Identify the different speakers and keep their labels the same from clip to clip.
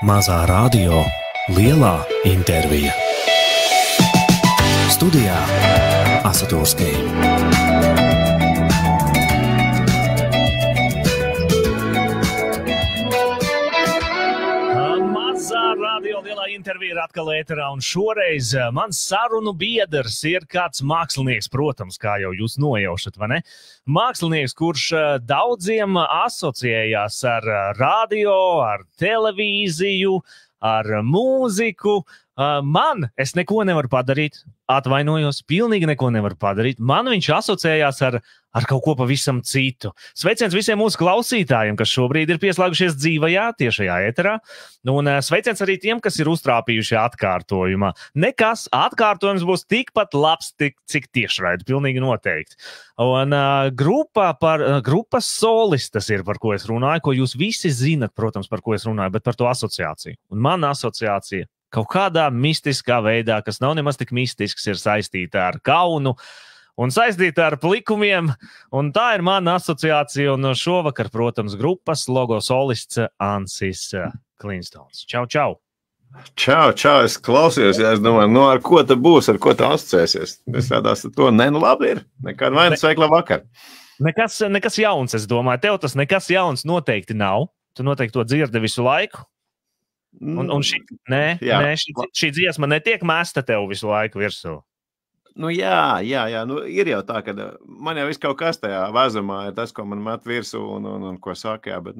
Speaker 1: Mazā radio, lielā intervija. Studijā Asatūrskija.
Speaker 2: Radio lielā intervija ir atkal ēterā, un šoreiz mans sarunu biedrs ir kāds mākslinieks, protams, kā jau jūs nojaušat, vai ne? Mākslinieks, kurš daudziem asociējās ar radio, ar televīziju, ar mūziku. Es neko nevaru padarīt, atvainojos, pilnīgi neko nevaru padarīt. Man viņš asociējās ar kaut ko pavisam citu. Sveiciens visiem mūsu klausītājiem, kas šobrīd ir pieslēgušies dzīvajā, tiešajā ēterā. Un sveiciens arī tiem, kas ir uztrāpījuši atkārtojumā. Nekas, atkārtojums būs tikpat labs, cik tiešraidi, pilnīgi noteikti. Un grupas solistas ir, par ko es runāju, ko jūs visi zinat, protams, par ko es runāju, bet par to asociāciju. Un mana asociācija kaut kādā mistiskā veidā, kas nav nemaz tik mistisks, ir saistīta ar kaunu un saistīta ar plikumiem, un tā ir mana asociācija, un šovakar, protams, grupas logo solists Ansis Klīnstons. Čau, čau!
Speaker 3: Čau, es klausījos, ja es domāju, ar ko ta būs, ar ko ta asociēsies. Es tādās ar to, labi ir, nekāda vainas veikla vakar.
Speaker 2: Nekas jauns, es domāju, tev tas nekas jauns noteikti nav, tu noteikti to dzirdi visu laiku. Un šī dziesma netiek mesta tev visu laiku virsū.
Speaker 3: Jā, ir jau tā, ka man jau viss kaut kas tajā vēzumā ir tas, ko man met virsū un ko saka, jā, bet,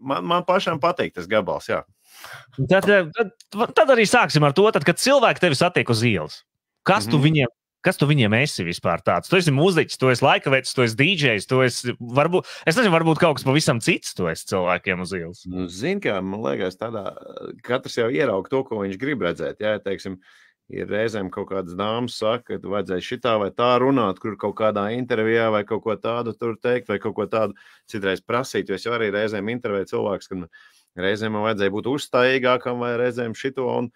Speaker 3: man pašam patīk tas gabals, jā.
Speaker 2: Tad arī sāksim ar to, kad cilvēki tevi satiek uz ielas. Kas tu viņiem esi vispār tāds? Tu esi mūziķis, tu esi laikaveids, tu esi DJs, tu esi, varbūt kaut kas pavisam cits, tu esi cilvēkiem uz ielas.
Speaker 3: Zini, kā, man liekas tādā, katrs jau ieraug to, ko viņš grib redzēt, jā, teiksim, ir reizēm kaut kādas dāmas saka, ka vajadzēja šitā vai tā runāt, kur kaut kādā intervijā vai kaut ko tādu tur teikt, vai kaut ko tādu citreiz prasīt, jo es jau arī reizēm intervēju cilvēks, ka reizēm man vajadzēja būt uzstājīgākam vai reizēm šito un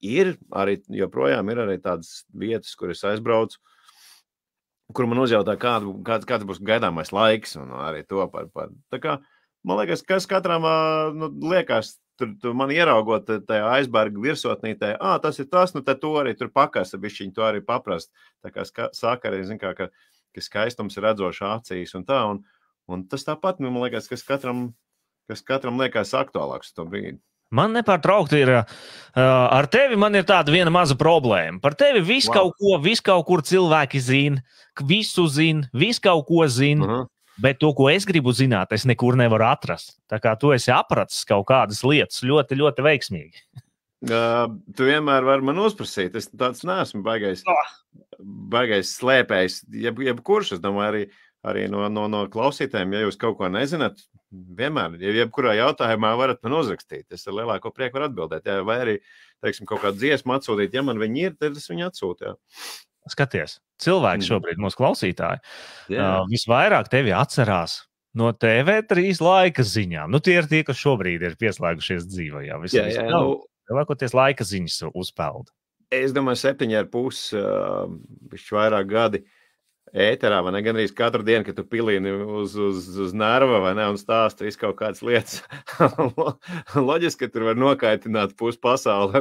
Speaker 3: ir arī, joprojām ir arī tādas vietas, kur es aizbraucu, kur man uzjautā, kāds būs gaidāmais laiks, un arī to par. Tā kā, man liekas, kas katram liekas, tu man ieraugot tajā aizberga virsotnītē, tas ir tas, tad to arī tur pakasa, bišķiņ to arī paprast. Tā kā saka arī, ka skaistums ir redzošs acīs un tā, un tas tāpat, man liekas, kas katram liekas aktuālāks to brīdi.
Speaker 2: Man nepārtraukti ir, ar tevi man ir tāda viena maza problēma. Par tevi visu kaut kur cilvēki zina, visu kaut ko zina, bet to, ko es gribu zināt, es nekur nevaru atrast. Tā kā tu esi apratis kaut kādas lietas ļoti, ļoti veiksmīgi.
Speaker 3: Tu vienmēr vari man uzprasīt, es tāds neesmu baigais slēpējs, jebkurš, es domāju, arī no klausītājiem, ja jūs kaut ko nezināt, vienmēr, jebkurā jautājumā varat man uzrakstīt. Es ar lielāko prieku varu atbildēt. Jā, vai arī, teiksim, kaut kādu dziesmu atsūtīt. Ja man viņi ir, tad es viņu atsūtu. Jā.
Speaker 2: Skaties, cilvēki šobrīd mūsu klausītāji visvairāk tevi atcerās no TV3 laika ziņām. Tie ir tie, kas šobrīd ir pieslēgušies dzīvajā. Lielākoties laika ziņas uzpelda.
Speaker 3: Es domāju, 7,5 vairāk gadi ēterā, vai ne, gandrīz katru dienu, kad tu pilīni uz nerva, vai ne, un stāsti visu kaut kādas lietas. Loģiski, ka tur var nokaitināt pusi pasauli,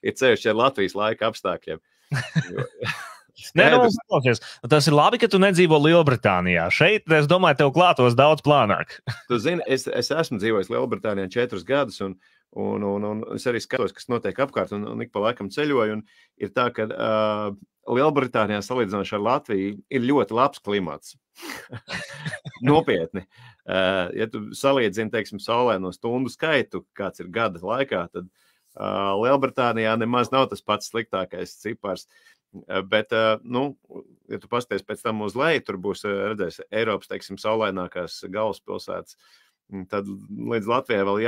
Speaker 3: ir ceļš ar Latvijas laika apstākļiem.
Speaker 2: Tas ir labi, ka tu nedzīvo Lielbritānijā. Šeit, es domāju, tev klātos daudz plānāk.
Speaker 3: Tu zini, es esmu dzīvojis Lielbritānijā 4 gadus, un es arī skatos, kas notiek apkārt, un ik pa laikam ceļoju, un ir tā, ka Lielbritānijā salīdzinoši ar Latviju ir ļoti labs klimats. Nopietni. Ja tu salīdzini, teiksim, saulēno stundu skaitu, kāds ir gada laikā, tad Lielbritānijā nemaz nav tas pats sliktākais cipars. Bet, ja tu pasties pēc tam uz leju, tur būs, redzēs, Eiropas, teiksim, saulēnākās galvaspilsētas, tad līdz Latvijai vēl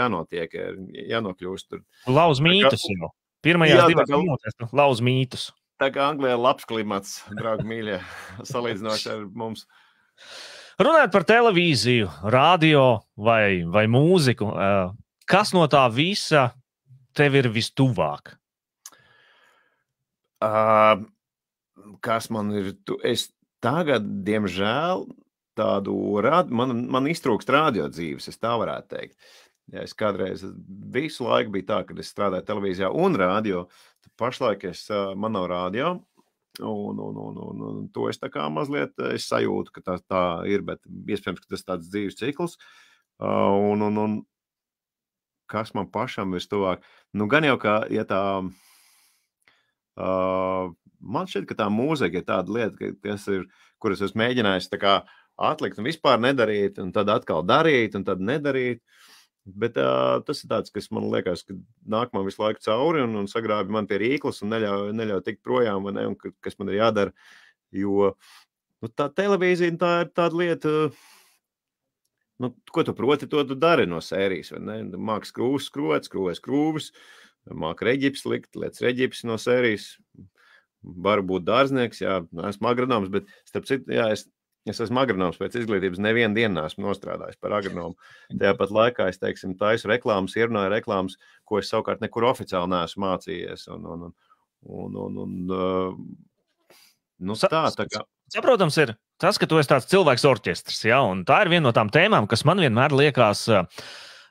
Speaker 3: jānokļūst tur.
Speaker 2: Lauz mītus jau. Pirmajās 2 minūtēs lauz mītus.
Speaker 3: Tā kā Anglijā labs klimats, draugi mīļie, salīdzinoši ar mums.
Speaker 2: Runājot par televīziju, radio vai mūziku, kas no tā visa tev ir vistuvāk?
Speaker 3: Kas man ir? Es tagad, diemžēl, tādu, man iztrūkst radio dzīves, es tā varētu teikt. Ja es kādreiz visu laiku bija tā, kad es strādāju televīzijā un radio, tad pašlaik man nav radio, un to es tā kā mazliet, es sajūtu, ka tā ir, bet iespējams, ka tas tāds dzīves cikls, un kas man pašam vistuvāk, nu gan jau, ka, ja tā, man šķiet, ka tā mūzika ir tāda lieta, ka tas ir, kuras es mēģināju tā kā atlikt un vispār nedarīt, un tad atkal darīt, un tad nedarīt. Bet tas ir tāds, kas man liekas, ka nāk man visu laiku cauri un sagrābi man pie rīklas un neļauj tikt projām, vai ne, un kas man ir jādara, jo tā televīzija tā ir tāda lieta, ko tu proti, to tu dari no sērijas, vai ne, māk skrūves, skrūves, māk reģips likt, liec reģips no sērijas, varu būt dārznieks, jā, esmu agronoms, bet starp citu, jā, es esmu agronoms pēc izglītības, nevienu dienu esmu nostrādājis par agronomu. Tajā pat laikā es, teiksim, taisu reklāmas, ierunāju reklāmas, ko es savukārt nekur oficiāli neesmu mācījies. Tā kā.
Speaker 2: Saprotams ir tas, ka tu esi tāds cilvēks orķestrs, ja, un tā ir viena no tām tēmām, kas man vienmēr liekas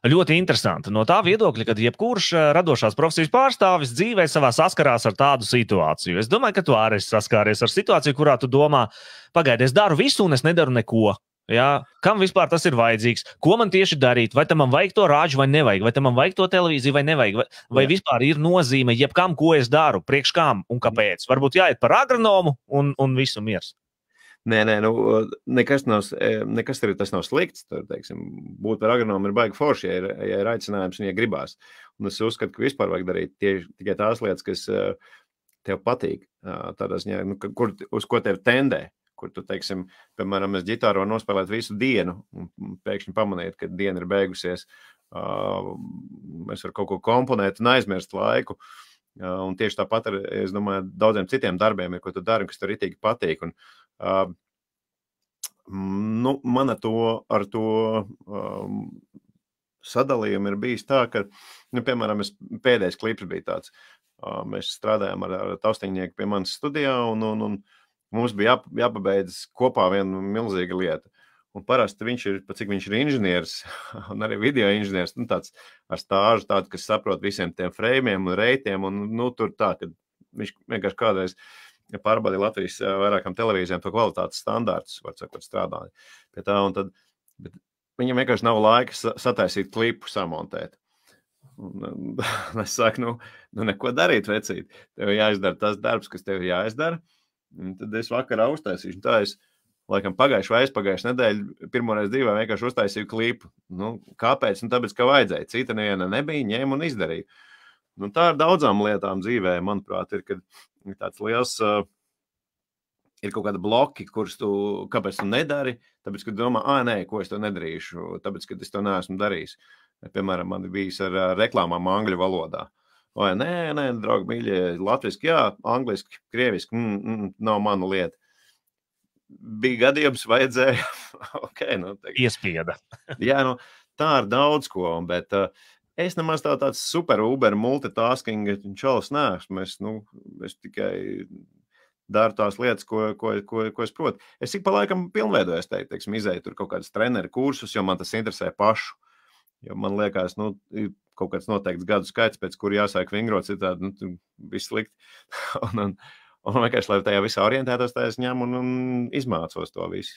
Speaker 2: ļoti interesanti. No tā viedokļa, kad jebkurš radošās profesijas pārstāvis dzīvē savā saskarās ar tādu situāciju. Es domāju, ka tu arī saskāries ar situāciju, kurā tu domā, pagaidi, es daru visu un es nedaru neko. Ja? Kam vispār tas ir vajadzīgs? Ko man tieši darīt? Vai tam man vajag to rāģu vai nevajag? Vai tam man vajag to televīziju vai nevajag? Vai vispār ir nozīme jebkam, ko es daru, priekš kam un kāpēc? Varbūt jāiet par agronomu un visu miers.
Speaker 3: Nē, nekas arī tas nav slikts. Teiksim, būt par agronomu ir baigi forši, ja ir aicinājums un ja gribās. Un es uzskatu, ka vispār vajag darīt tikai tās lietas, kas tev patīk. Tādā ziņā, uz ko tev tendē. Kur tu, teiksim, piemēram, es ģitāro nospēlēt visu dienu un pēkšņi pamanīt, ka diena ir beigusies. Es varu kaut ko komponēt un aizmirst laiku. Un tieši tāpat ar, es domāju, daudziem citiem darbiem ir, ko tu dari, kas tev ritīgi patīk. Un, man ar to sadalījumu ir bijis tā, ka, piemēram, pēdējais klips bija tāds. Mēs strādājām ar taustiņnieku pie manas studijā un mums bija jāpabeidz kopā viena milzīga lieta. Un parasti cik viņš ir inženieris un arī video inženieris, tāds ar stāžu tādu, kas saprot visiem tiem freimiem un reitiem, un tur tā, ka viņš vienkārši kādreiz pārbaudīja Latvijas vairākām televīzijām to kvalitātes standārtus, var sakot, strādāja pie tā, un tad, bet viņam vienkārši nav laika sataisīt klipu, samontēt. Un es saku, neko darīt, vecīt, tev jāizdara tas darbs, kas tev jāizdara, un tad es vakarā uztaisīšu, tā es laikam pagājuši nedēļu, pirmoreiz dzīvē vienkārši uztaisīju klipu. Kāpēc? Tāpēc, ka vajadzēja. Cita neviena nebija, ņēma un izdarīja. Tā ar daudzām lietām dzīvē, manuprāt, ir, kad tāds liels, ir kaut kāda bloki, kurus kāpēc tu nedari, tāpēc, ka domā, nē, ko es to nedarīšu, tāpēc, ka es to neesmu darījis. Piemēram, man bijis ar reklāmām angļu valodā. Vai nē, draugi mīļie, latviski, jā, angliski, krieviski, nav mana lieta. Bija gadījums, vajadzēja,
Speaker 2: Iespieda.
Speaker 3: Jā, tā ir daudz ko, bet es nemaz tāds super uber multitasking čalis neesmu. Es tikai daru tās lietas, ko es protu. Es ik pa laikam pilnveidojos, teiksim, izēju tur kaut kādas treneru kursus, jo man tas interesē pašu. Jo man liekas, ir kaut kāds noteikts gadu skaits, pēc kura jāsāk vingrot, citādi, viss slikti. Un vienkārši, lai tajā visā orientētos, tā es ņemu un izmācos to visu.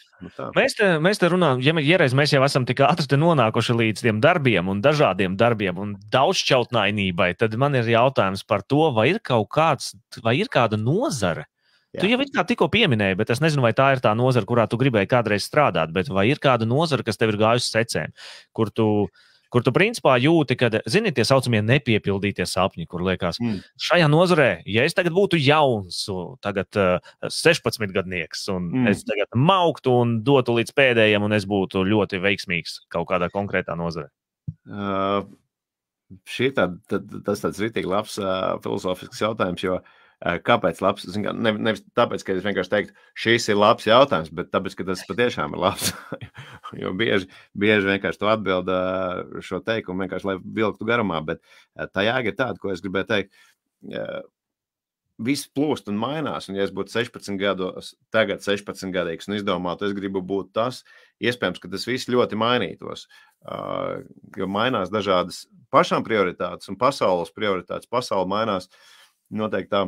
Speaker 2: Mēs te runājam, ja reiz mēs jau esam tik ātri nonākuši līdz tiem darbiem un dažādiem darbiem un daudzšķautnainībai, tad man ir jautājums par to, vai ir kāda nozare? Jā. Tu jau tikko pieminēji, bet es nezinu, vai tā ir tā nozara, kurā tu gribēji kādreiz strādāt, bet vai ir kāda nozara, kas tev ir gājusi secēm, kur tu principā jūti, ka, zini, tie saucamie nepiepildītie sapņi, kur liekas, šajā nozarē, ja es tagad būtu jauns, tagad 16 gadnieks, un es tagad mauktu un dotu līdz pēdējiem, un es būtu ļoti veiksmīgs kaut kādā konkrētā nozarē.
Speaker 3: Tas tāds ritīgi labs filozofisks jautājums, jo kāpēc labs? Nevis tāpēc, ka es vienkārši teiktu, šis ir labs jautājums, bet tāpēc, ka tas patiešām ir labs. Jo bieži vienkārši tu atbildi šo teikumu, vienkārši, lai vilktu garumā, bet tā jēga ir tāda, ko es gribēju teikt. viss plūst un mainās, un ja es būtu 16 gados, tagad 16 gadīgs un izdomātu, es gribu būt tas, iespējams, ka tas viss ļoti mainītos, jo mainās dažādas pašām prioritātes un pasaules prioritātes. Pasaule mainās noteikti tā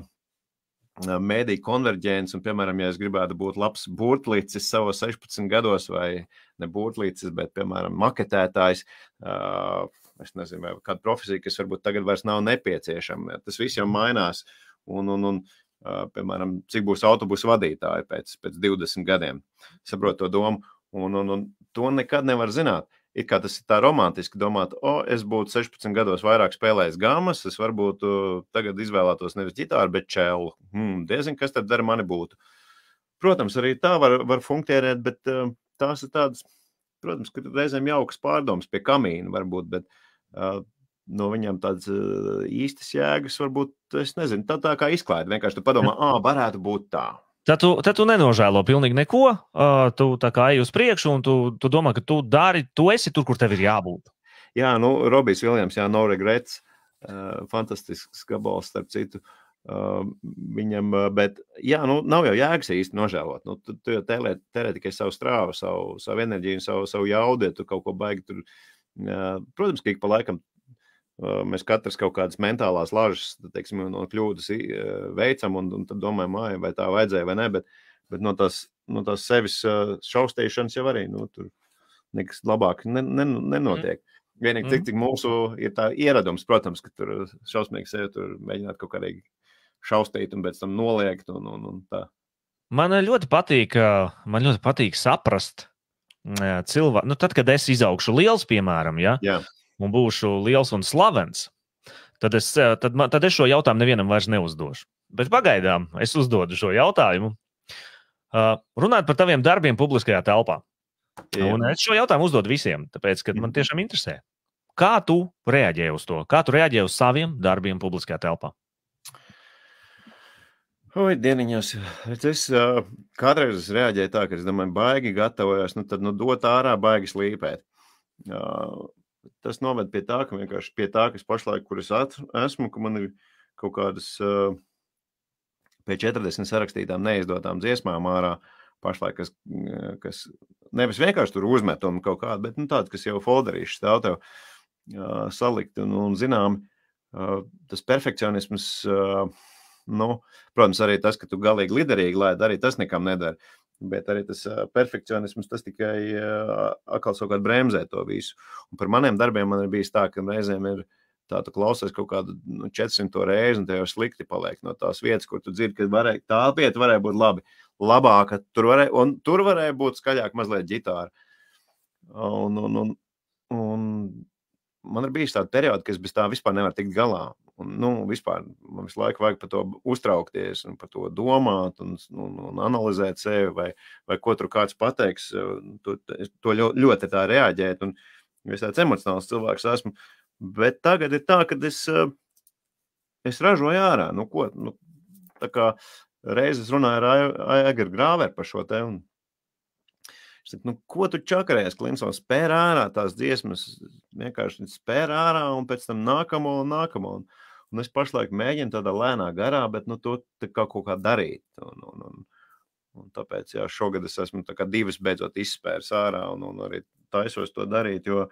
Speaker 3: mēdī konverģents, un, piemēram, ja es gribētu būt labs burtlīcis savos 16 gados, vai ne burtlīcis, bet, piemēram, maketētājs, es nezinu, vai kāda profesija, kas varbūt tagad vairs nav nepieciešama. Tas viss jau mainās, un piemēram, cik būs autobusu vadītāji pēc 20 gadiem. Saprotu to domu, un to nekad nevar zināt. It kā tas ir tā romantiski domāt, es būtu 16 gados vairāk spēlējis gamas, es varbūt tagad izvēlētos nevis ģitāru, bet čelu. Diezin, kas tad ar mani būtu. Protams, arī tā var funkcionēt, bet tās ir tādas, protams, ka reizēm jaukas pārdomas pie kamīna varbūt, bet no viņām tādas īstas jēgas varbūt, es nezinu, tā kā izklaida. Vienkārši tu padomā, varētu būt tā.
Speaker 2: Tad tu nenožēlo pilnīgi neko, tu tā kā ej uz priekšu un tu domā, ka tu dari, tu esi tur, kur tev ir jābūt.
Speaker 3: Jā, Robijs Viljams, No Regrets, fantastisks gabals, starp citu, viņam, bet, nav jau jēgas īsti nožēlot. Tu jau tērē tikai savu strāvu, savu enerģiju, savu jaudu, ja tu kaut ko baigi tur. Protams, ka ik pa laikam mēs katrs kaut kādas mentālās lažas, teiksim, no kļūdas veicam un tad domājam, vai tā vajadzēja vai ne, bet no tās sevis šaustīšanas jau arī, tur nekas labāk nenotiek. Vienīgi cik mūsu ir tā ieradums, protams, ka tur šausmīgi sevi tur mēģināt kaut kādīgi šaustīt un pēc tam noliegt un tā.
Speaker 2: Man ļoti patīk saprast cilvēku, tad, kad es izaugšu liels, piemēram,
Speaker 3: Jā.
Speaker 2: Un būšu liels un slavens, tad es šo jautājumu nevienam vairs neuzdošu. Bet pagaidām es uzdodu šo jautājumu. Runāt par taviem darbiem publiskajā telpā. Jā. Un es šo jautājumu uzdodu visiem, tāpēc, ka man tiešām interesē. Kā tu reaģēji uz to? Kā tu reaģēji uz saviem darbiem publiskajā telpā?
Speaker 3: Dieniņos. Es kādreiz reaģēju tā, ka es domāju, baigi gatavojos, tad dot ārā, baigi slīpēt. Tas noved pie tā, ka vienkārši pie tā, kas pašlaik, kur es esmu, ka man ir kaut kādas pie 40 sarakstītām neizdotām dziesmām ārā pašlaik, kas nevis vienkārši tur uzmet un kaut kādu, bet tādas, kas jau folderīši stāv tev salikt un zinām, tas perfekcionisms, protams, arī tas, ka tu galīgi liderīgi laid, arī tas nekam nedara. Bet arī tas perfekcionisms, tas tikai atkal savukārt bremzē to visu. Un par maniem darbiem man ir bijis tā, ka reizēm ir tā, tu klausies kaut kādu 400 reizi, un tev jau slikti paliek no tās vietas, kur tu dzirdi, ka tā vieta varēja būt labāka, tur varēja būt skaļāk mazliet ģitāra. Un man ir bijis tāda perioda, ka es bez tā vispār nevaru tikt galā. Un, vispār man visu laiku vajag par to uztraukties un par to domāt un analizēt sevi vai ko tur kāds pateiks, to ļoti tā reaģēt un es tāds emocionāls cilvēks esmu, bet tagad ir tā, kad es ražoju ārā, tā kā reizes runāju ar Aigaru Grāveru par šo te un es saku, ko tu čakarējies, Klinsons, spēr ārā tās dziesmas, vienkārši spēr ārā un pēc tam nākamo. Un es pašlaik mēģinu tādā lēnā garā, bet to kaut kā darīt. Un tāpēc, šogad es esmu tā kā 2 beidzot izspērs ārā un arī taisos to darīt, jo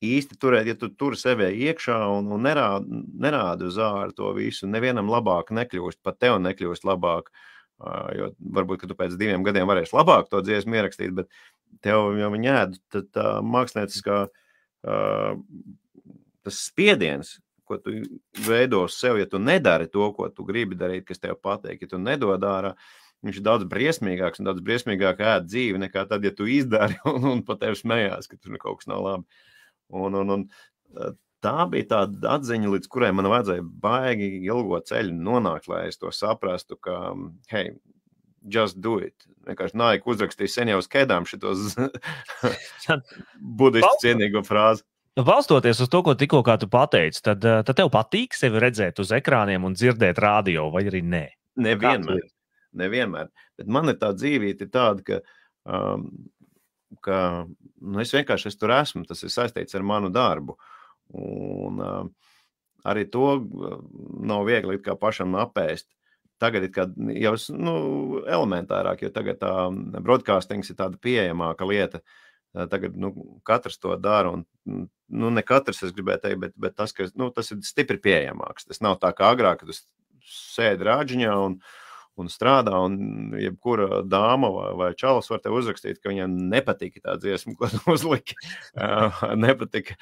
Speaker 3: īsti turēt, ja tu tur sevē iekšā un nerādi uz āru to visu, nevienam labāk nekļūst, pat tev nekļūst labāk. Jo varbūt, ka tu pēc 2 gadiem varēsi labāk to dziesmu ierakstīt, bet tev jau viņa ēd tā mākslinieckā tas spiediens, ko tu veido sev, ja tu nedari to, ko tu gribi darīt, kas tev patīk, ja tu nedod ārā, viņš ir daudz briesmīgāks un daudz briesmīgāk ēd dzīvi nekā tad, ja tu izdari un pat tev smējās, ka tur kaut kas nav labi. Un tā bija tāda atziņa, līdz kurai man vajadzēja baigi ilgo ceļu nonākt, lai es to saprastu, ka, hey, just do it. Vienkārši Nike uzrakstīja sen jau uz kēdām šitos budistu cienīgo frāzi.
Speaker 2: Balstoties uz to, ko tikko kā tu pateici, tad tev patīk sevi redzēt uz ekrāniem un dzirdēt radio, vai arī nē?
Speaker 3: Nevienmēr. Bet man ir tā dzīvība tāda, ka es vienkārši tur esmu, tas ir saistīts ar manu darbu. Un arī to nav viegli kā pašam apēst. tagad ir jau elementārāk, jo tagad tā broadcastings ir tāda pieejamāka lieta. Tagad katrs to dara, un ne katrs, es gribēju teikt, bet tas, ka tas ir stipri pieejamāks. Tas nav tā kā agrāk, kad tu sēdi rāģiņā un strādā, un jebkura dāma vai čalis var tev uzrakstīt, ka viņam nepatika tā dziesma, ko tu uzliki. Nepatika,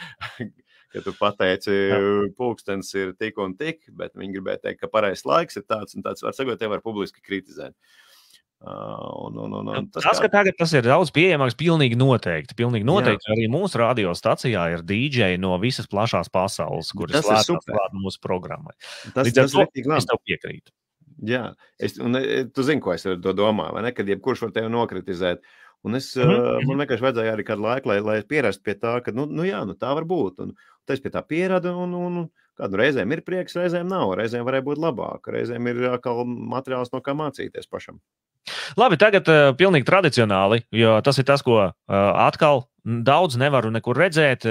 Speaker 3: ka tu pateici, pulkstens ir tik un tik, bet viņi gribēja teikt, ka pareizs laiks ir tāds un tāds. Var sakot, tev var publiski kritizēt.
Speaker 2: Tas, ka tagad tas ir daudz pieejamāks, pilnīgi noteikti. Arī mūsu radiostacijā ir DJ no visas plašās pasaules, kuras slēdz mūsu programmai. Līdz ar to es tev piekrītu.
Speaker 3: Jā, tu zini, ko es ar to domāju, vai ne? Kad jebkurš var tevi nokritizēt. Un man vienkārši vajadzēja arī kādu laiku, lai pierastu pie tā, ka, tā var būt. Un es pie tā pieradu, un kādu reizēm ir prieks, reizēm nav. Reizēm varēja būt labāk, reizēm ir atkal materiāls, no kā mācīties pašam.
Speaker 2: Labi, tagad pilnīgi tradicionāli, jo tas ir tas, ko atkal daudz nevaru nekur redzēt,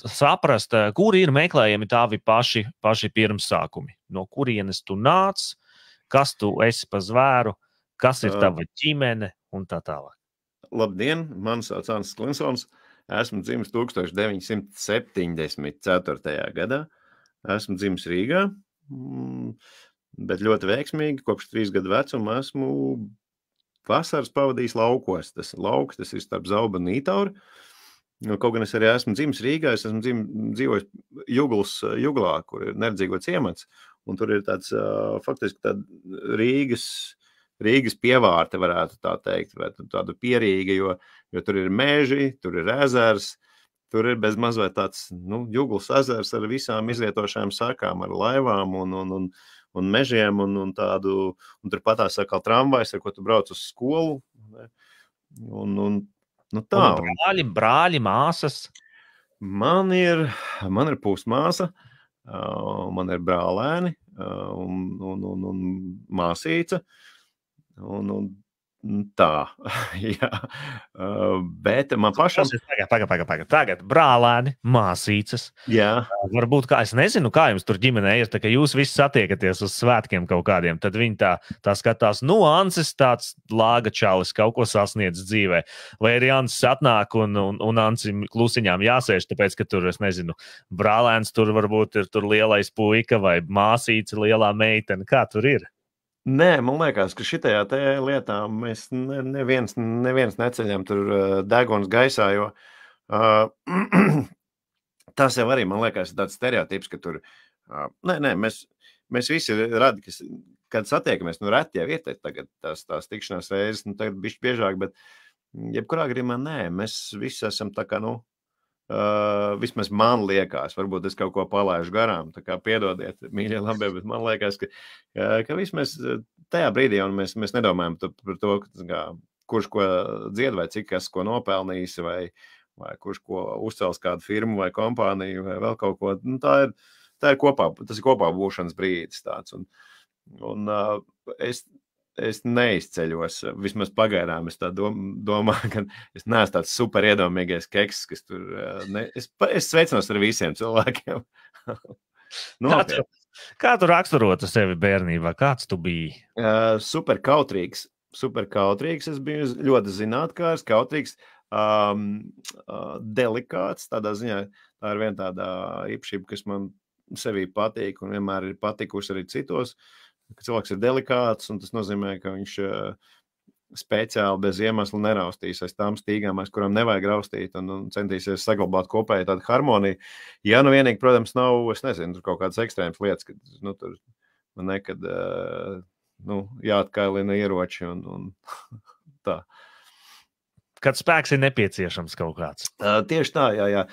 Speaker 2: saprast, kur ir meklējami tavi paši pirmsākumi. No kurienes tu nāc, kas tu esi pa zvēru, kas ir tava ģimene un tā tālāk.
Speaker 3: Labdien, mani sauc Ansis Klinsons, esmu dzimis 1974. gadā, esmu dzimis Rīgā, bet ļoti veiksmīgi, kopš 3 gadu vecuma esmu vasaras pavadījis laukos. Tas ir starp Zaubu un Nītauri. Kaut gan es arī esmu dzimis Rīgā, es esmu dzīvojis Juglā, kur ir neredzīgo ciemats, un tur ir tāds faktiski tāda Rīgas pievārte, varētu tā teikt, vai tāda pierīga, jo tur ir meži, tur ir ezers, tur ir bez maz vai tāds, Juglas ezers ar visām izlietošajām sakām, ar laivām un mežiem, un tur patās atkal tramvajs, ar ko tu brauc uz skolu. Tā.
Speaker 2: Un brāļi, māsas?
Speaker 3: Man ir pusmāsa, man ir brālēni un māsīca. Tā, jā, bet man pašam...
Speaker 2: Tagad brālēni, māsīcas.
Speaker 3: Jā.
Speaker 2: Varbūt, es nezinu, kā jums tur ģimenē ir, tā ka jūs visi satiekaties uz svētkiem kaut kādiem, tad viņi tā skatās, Ansis tāds lāga čalis kaut ko sasniedz dzīvē, vai arī Ansis atnāk un Ansim klusiņām jāsēž, tāpēc, ka tur, es nezinu, brālēns tur varbūt ir tur lielais puika vai māsīca lielā meitene, kā tur ir?
Speaker 3: Nē, man liekas, ka šitajā lietā mēs neviens neceļam tur deguns gaisā, jo tas jau arī, man liekas, ir tāds stereotips, ka tur, mēs visi radi, kad satiekamies, reti jau ir tagad tās tikšanās reizes, tagad bišķi biežāk, bet jebkurā gadījumā mēs visi esam tā kā, vismaz man liekas, varbūt es kaut ko palaižu garām, tā kā piedodiet, mīļie labie, bet man liekas, ka vismaz tajā brīdī, un mēs nedomājam par to, kurš ko dzied, vai cik kas ko nopelnījis, vai kurš ko uzcels kādu firmu vai kompāniju, vai vēl kaut ko. Tā ir kopā, tas ir kopā būšanas brīdis tāds, un es neizceļos, vismaz pagaidām es tā domāju, ka es neesmu tāds super iedomīgais keks, kas tur, es sveicinās ar visiem cilvēkiem.
Speaker 2: Kā tu raksturotu sevi bērnībā? Kāds tu biji?
Speaker 3: Super kautrīgs, es biju ļoti zinātkārs, kautrīgs, delikāts, tādā ziņā, tā ir viena tāda īpašība, kas man sevī patīk un vienmēr ir patikusi arī citos, ka cilvēks ir delikāts, un tas nozīmē, ka viņš speciāli bez iemesla neraustīs aiz tām stīgām, aiz kurām nevajag raustīt, un centīsies saglabāt kopēju tādu harmoniju. Ja vienīgi, protams, nav, es nezinu, tur kaut kādas ekstrēmas lietas, kad tur man nekad jāatkailina ieroči un tā.
Speaker 2: Kad spēks ir nepieciešams kaut kāds.
Speaker 3: Tieši tā, jā.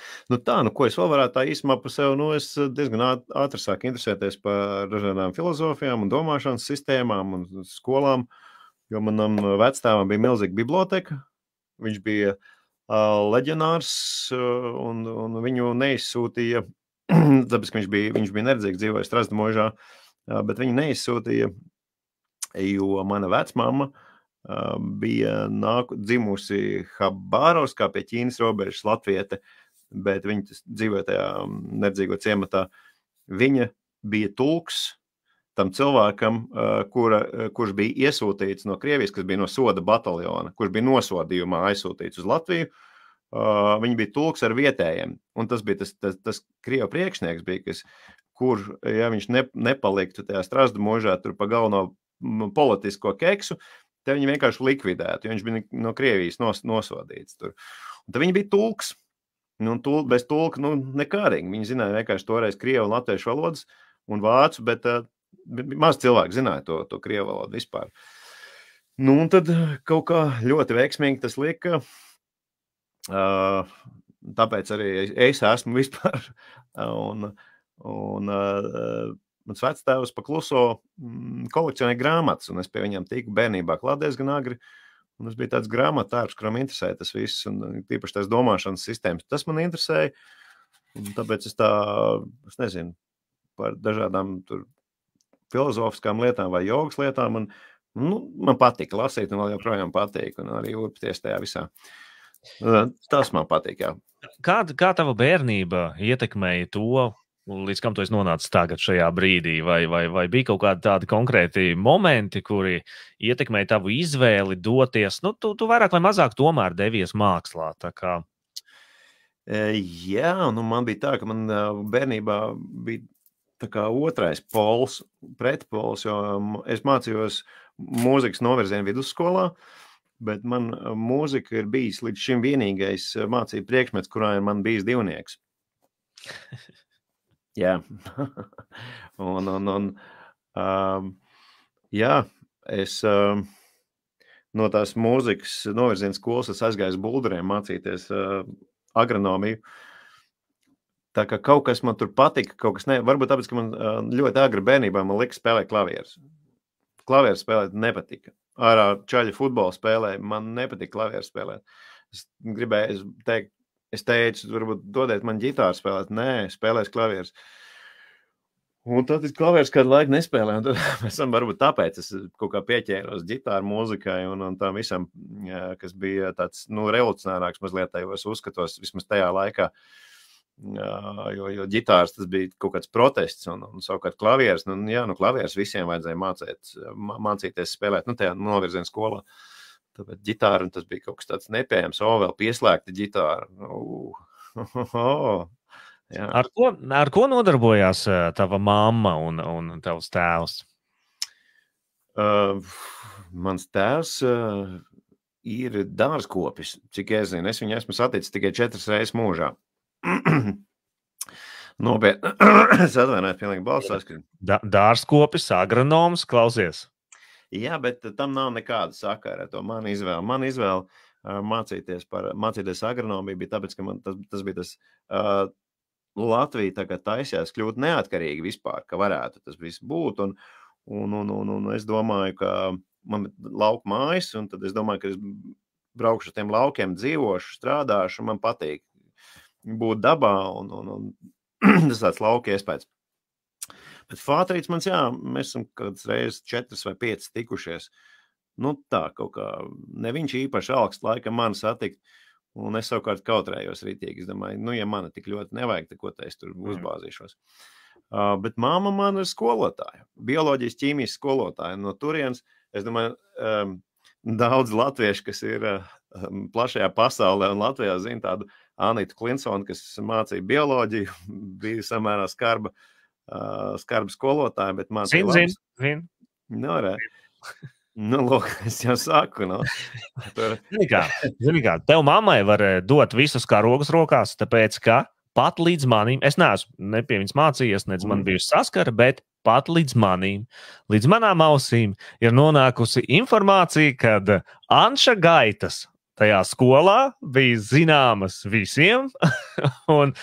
Speaker 3: Ko es vēl varētu tā īsumā par sevi, es diezgan ātri sāku interesēties par dažādām filozofijām un domāšanas sistēmām un skolām, jo manam vecstāvam bija milzīga biblioteka. Viņš bija leģionārs un viņu neizsūtīja, tāpēc, ka viņš bija neredzīgs, dzīvoja Strasdamožā, bet viņu neizsūtīja, jo mana vecmama bija dzimusi Habārovskā pie Ķīnas robežas latviete, bet viņa dzīvoja tajā neredzīgo ciematā. Viņa bija tulks tam cilvēkam, kurš bija iesūtīts no Krievijas, kas bija no soda bataljona, kurš bija nosodījumā aizsūtīts uz Latviju, viņi bija tulks ar vietējiem. Un tas bija tas Krievu priekšnieks, bija, kur, ja viņš nepaliktu tajā Strasdu mūžā tur pa galveno politisko keksu, te viņi vienkārši likvidētu, jo viņš bija no Krievijas nosodīts tur. Un tad viņi bija tulks. Bez tulka, nekārīgi. Viņi zināja vienkārši toreiz krievu un latviešu valodas un vācu, bet maz cilvēki zināja to krievu valodu vispār. Un tad kaut kā ļoti veiksmīgi tas lika. Tāpēc arī es esmu vispār. Un mans vectēvs pa kluso kolekcionēja grāmatas, un es pie viņiem tiku bērnībā klāt diezgan agri. Un es biju tāds grāmatārps, kuram interesēja tas viss, un tīpaši tās domāšanas sistēmas. Tas man interesēja, un tāpēc es nezinu, par dažādām tur filozofiskām lietām vai jogas lietām, man patika lasīt, un vēl joprojām patīk, un arī urpties tajā visā. Tas man patīk, jā.
Speaker 2: Kā tava bērnība ietekmēja to, līdz kam tu esi nonācis tagad šajā brīdī, vai bija kaut kādi tādi konkrēti momenti, kuri ietekmēja tavu izvēli doties, tu vairāk vai mazāk tomēr devies mākslā, tā kā?
Speaker 3: Jā, man bija tā, ka man bērnībā bija tā kā otrais pols, pretpols, jo es mācījos mūzikas novirzienu vidusskolā, bet man mūzika ir bijis līdz šim vienīgais mācību priekšmets, kurā ir man bijis divnieks. Jā. Jā, es no tās mūzikas novirzienas skolas es aizgāju uz Buldariem mācīties agronomiju. Tā kā kaut kas man tur patika, kaut kas ne. Varbūt tāpēc, ka man ļoti agri bērnībā man lika spēlēt klavierus. Klavieru spēlēt nepatika. Ārā čaļi futbolu spēlēja, man nepatika klavieru spēlēt. Es gribēju teikt, es teicu, varbūt dodiet man ģitāru spēlēt. Nē, spēlēs klavierus. Un tad es klavierus kādu laiku nespēlēju. Un tad mēs varbūt tāpēc es kaut kā pieķēros ģitāru mūzikai un tām visam, kas bija tāds, revolucionārāks mazliet tajos uzskatos, vismaz tajā laikā. Jo ģitārs tas bija kaut kāds protests un savukārt klavieres. Klavieres visiem vajadzēja mācīties spēlēt, tajā novirzienu skolā. Tāpēc ģitāra, tas bija kaut kas tāds nepējams, vēl pieslēgta ģitāra. Jā.
Speaker 2: Ar ko nodarbojās tava mamma un tavs tēvs?
Speaker 3: Mans tēvs ir dārzkopis, cik es zinu. Es viņu esmu saticis tikai 4 reizes mūžā. Nopietni. Es atvainojos pilnīgi balsās.
Speaker 2: Dārzkopis, agronoms, klausies.
Speaker 3: Jā, bet tam nav nekāda sakara ar to manu izvēli. Man izvēle mācīties agronomiju bija tāpēc, ka tas bija tas Latvija tagad taisījās kļūt neatkarīgi vispār, ka varētu tas viss būt. Un es domāju, ka man ir lauku mājas, un tad es domāju, ka es braukšu tiem laukiem, dzīvošu, strādāšu, man patīk būt dabā, un tas tāds lauka iespējas. Bet fātrīts mans, jā, mēs esam kādas reizes 4 vai 5 tikušies. Tā kaut kā, ne viņš īpaši augsts laikam mani satikt, un es savukārt kautrējos rītīgi. Es domāju, ja mani tik ļoti nevajag, tad ko te es tur uzbāzīšos. Bet māma man ir skolotāja, bioloģijas, ķīmijas skolotāja. No turienes, es domāju, daudz latviešu, kas ir plašajā pasaulē un Latvijā zina tādu Anitu Klinsonu, kas mācīja bioloģiju, bija samērā skarba skolotāja, bet mācīja labs.
Speaker 2: Zin.
Speaker 3: Lūk, es jau saku,
Speaker 2: Zini kā, tev mammai var dot visus karogus rokās, tāpēc, ka pat līdz manim, es neesmu ne pie viņas mācījies, nedz man bijusi saskara, bet pat līdz manim, līdz manām ausīm ir nonākusi informācija, kad Anša gaitas tajā skolā bija zināmas visiem, un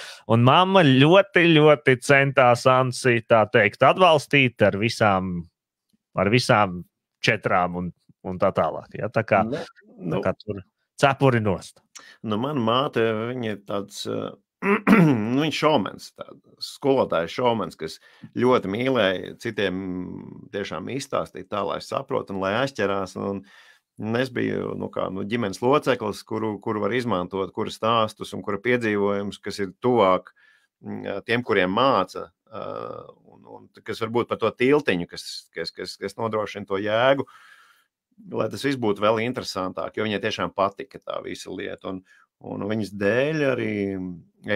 Speaker 2: mamma ļoti, ļoti centās Ansi, tā teikt, atbalstīt ar visām 4 un tā tālāk. Ja? Tā kā tur cepuri nost.
Speaker 3: Mana māte, viņa ir tāds, viņš šomens, skolotājs šomens, kas ļoti mīlēja citiem tiešām izstāstīt tā, lai saprot un lai aizķerās. Un es biju ģimenes loceklis, kuru var izmantot, kura stāstus un kura piedzīvojums, kas ir tuvāk tiem, kuriem māca. un kas varbūt par to tiltiņu, kas nodrošina to jēgu, lai tas viss būtu vēl interesantāk, jo viņai tiešām patika tā visa lieta. Un viņas dēļ arī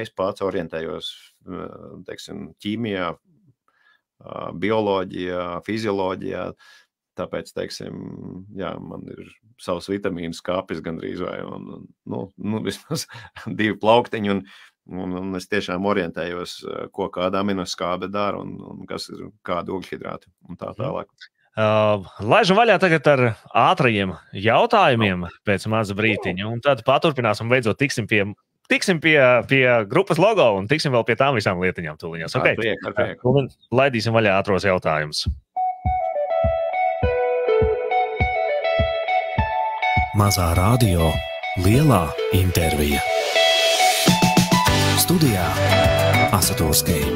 Speaker 3: es pats orientējos, teiksim, ķīmijā, bioloģijā, fizioloģijā, tāpēc, teiksim, jā, man ir savs vitamīnu skāpis gandrīz vai, vismaz 2 plauktiņi, un es tiešām orientējos, ko kāda aminoskābe dara, un kas ir kāda ogļhidrāti, un tā tālāk.
Speaker 2: Laižam vaļā tagad ar ātrajiem jautājumiem pēc maza brītiņa, un tad paturpināsim, beidzot tiksim pie grupas logo un tiksim vēl pie tām visām lietiņām tūliņās.
Speaker 3: Ar prieku.
Speaker 2: Laidīsim vaļā ātros jautājumus.
Speaker 1: Mazā radio, lielā intervija. Studijā Asatūrskija.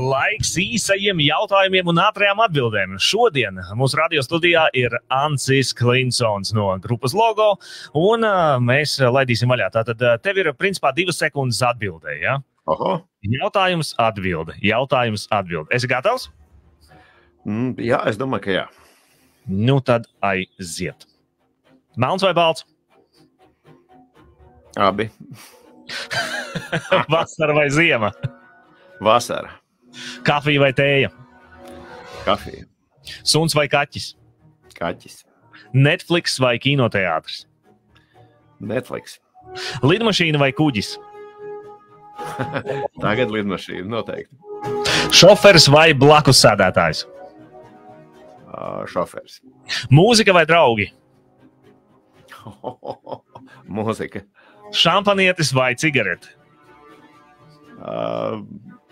Speaker 2: Laiks īsajiem jautājumiem un ātrajām atbildēm. Šodien mūsu radio studijā ir Ancis Klinsons no grupas logo, un mēs laidīsim vaļā. Tātad tev ir principā 2 sekundes atbildē, ja?
Speaker 3: Oho.
Speaker 2: Jautājums atbilde. Esi gatavs?
Speaker 3: Jā, es domāju, ka jā.
Speaker 2: Nu tad aiziet. Melns vai balts?
Speaker 3: Abi.
Speaker 2: Vasara vai ziema?
Speaker 3: Vasara.
Speaker 2: Kafija vai tēja?
Speaker 3: Kafija.
Speaker 2: Suns vai kaķis?
Speaker 3: Kaķis.
Speaker 2: Netflix vai kinoteātris?
Speaker 3: Netflix.
Speaker 2: Lidmašīna vai kuģis?
Speaker 3: Tagad lidmašīna, noteikti.
Speaker 2: Šoferis vai blakus sēdētājs?
Speaker 3: Šoferis.
Speaker 2: Mūzika vai draugi?
Speaker 3: Mūzika.
Speaker 2: Šampanietis vai cigarete?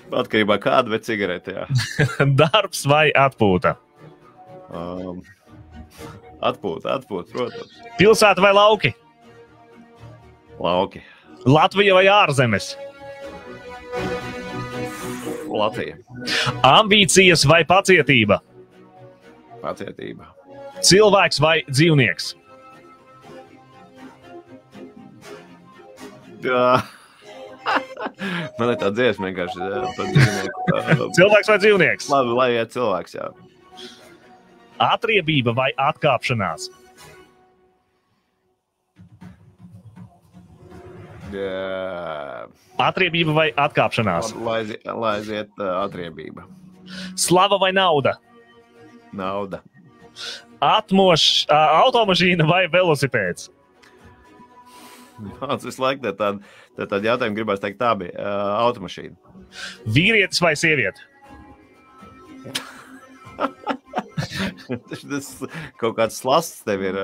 Speaker 3: Atkarībā kāda, bet cigarete, jā.
Speaker 2: Darbs vai atpūta?
Speaker 3: Atpūta, protams.
Speaker 2: Pilsēta vai lauki?
Speaker 3: Lauki.
Speaker 2: Latvija vai ārzemes?
Speaker 3: Latvija.
Speaker 2: Ambīcijas vai pacietība?
Speaker 3: Pacietība.
Speaker 2: Cilvēks vai dzīvnieks?
Speaker 3: Jā. Man ir tā dziesma vienkārši par dzīvnieku.
Speaker 2: Cilvēks vai dzīvnieks?
Speaker 3: Labi, lai iet cilvēks, jā.
Speaker 2: Atriebība vai atkāpšanās?
Speaker 3: Jā.
Speaker 2: Atriebība vai atkāpšanās?
Speaker 3: Lai aiziet atriebība.
Speaker 2: Slava vai nauda?
Speaker 3: Nauda.
Speaker 2: Automašīna vai velosipēds?
Speaker 3: Māc visu laiku tādu jautājumu gribās teikt tā bija. Automašīna.
Speaker 2: Vīrietis vai sieviete?
Speaker 3: Tas kaut kāds slasts tev ir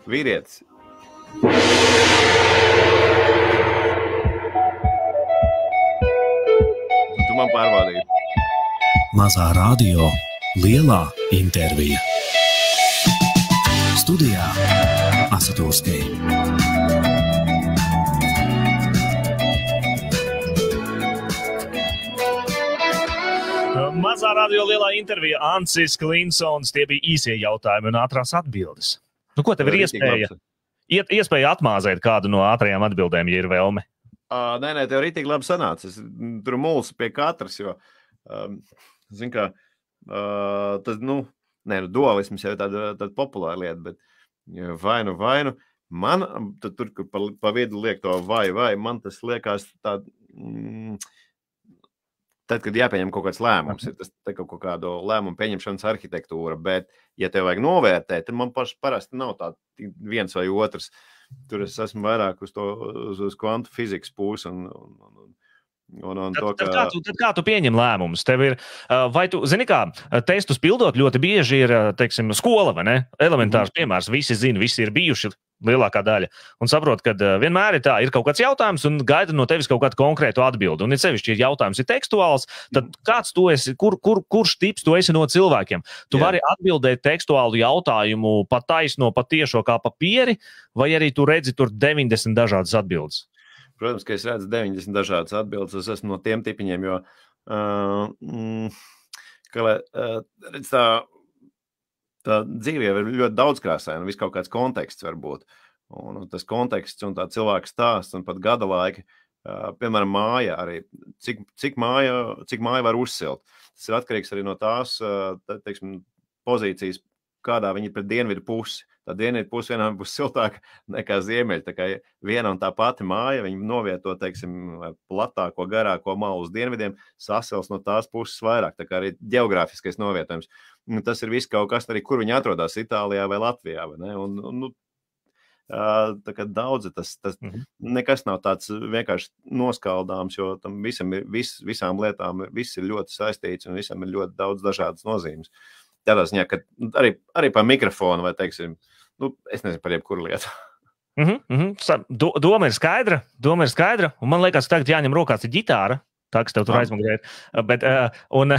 Speaker 3: vīrietis. Tu man pārbaudīji.
Speaker 1: Mazā radio, lielā intervija. Studijā Asatūrskija.
Speaker 2: Mazā radio lielā intervija Ancis Klinsons. Tie bija īsie jautājumi un ātrās atbildes. Nu, ko tev ir iespēja atmāzēt kādu no ātrajām atbildēm, ja ir vēlme?
Speaker 3: Nē, tev rītīgi labi sanāca. Es tur mulsu pie katras, jo, zin kā, dualisms jau ir tāda populāra lieta, bet vainu, man, tad tur, kur pa vidu liek to vai, man tas liekas tāda, tad, kad jāpieņem kaut kāds lēmums, ir tas kaut kādu lēmumu pieņemšanas arhitektūra, bet, ja tev vajag novērtēt, tad man parasti nav tā viens vai otrs. Tur es esmu vairāk uz kvantu fizikas pusi
Speaker 2: Tad kā tu pieņem lēmumus? Tev ir, vai tu, zini kā, testus pildot ļoti bieži ir, teiksim, skola, vai ne? Elementārs piemērs, visi zina, visi ir bijuši lielākā daļa. Un saprot, ka vienmēr ir tā, ir kaut kāds jautājums un gaida no tevis kaut kādu konkrētu atbildi. Un ir sevišķi, ja jautājums ir tekstuāls, tad kāds tu esi, kurš tips tu esi no cilvēkiem? Tu vari atbildēt tekstuālu jautājumu pa taisno, pa tiešo kā papīri, vai arī tu redzi tur 90 dažādas atbildes?
Speaker 3: Protams, ka es redzu 90 dažādas atbildes. Es esmu no tiem tipiņiem, jo, redz tā, tā dzīve jau ir ļoti daudzkrāsaina, vis kaut kāds konteksts var būt. Un tas konteksts un tā cilvēka stāsts un pat gada laika, piemēram, māja arī, cik māja var uzsilt. Tas ir atkarīgs arī no tās, teiksim, pozīcijas, kādā viņi ir pret dienvidu pusi. Tā dienvidu pusi vienā būs siltāka nekā ziemeļa. Tā kā viena un tā pati māja, viņi novieto, teiksim, platāko, garāko malu uz dienvidiem, sasils no tās puses vairāk. Tā kā arī ģeogrāfiskais novietojums. Tas ir viss kaut kas arī, kur viņi atrodas Itālijā vai Latvijā. Vai ne? Un tā kā daudzi tas nekas nav tāds vienkārši noskaldāms, jo tam visām lietām viss ir ļoti saistīts un visam ir ļoti daudz dažādas nozīmes. Tādā ziņā, ka arī par mikrofonu vai, teiksim, es nezinu par jebkuru lietu.
Speaker 2: Doma ir skaidra, un man liekas, tagad jāņem rokās ir ģitāra, tā, kas tev tur aizmugurē. Bet runa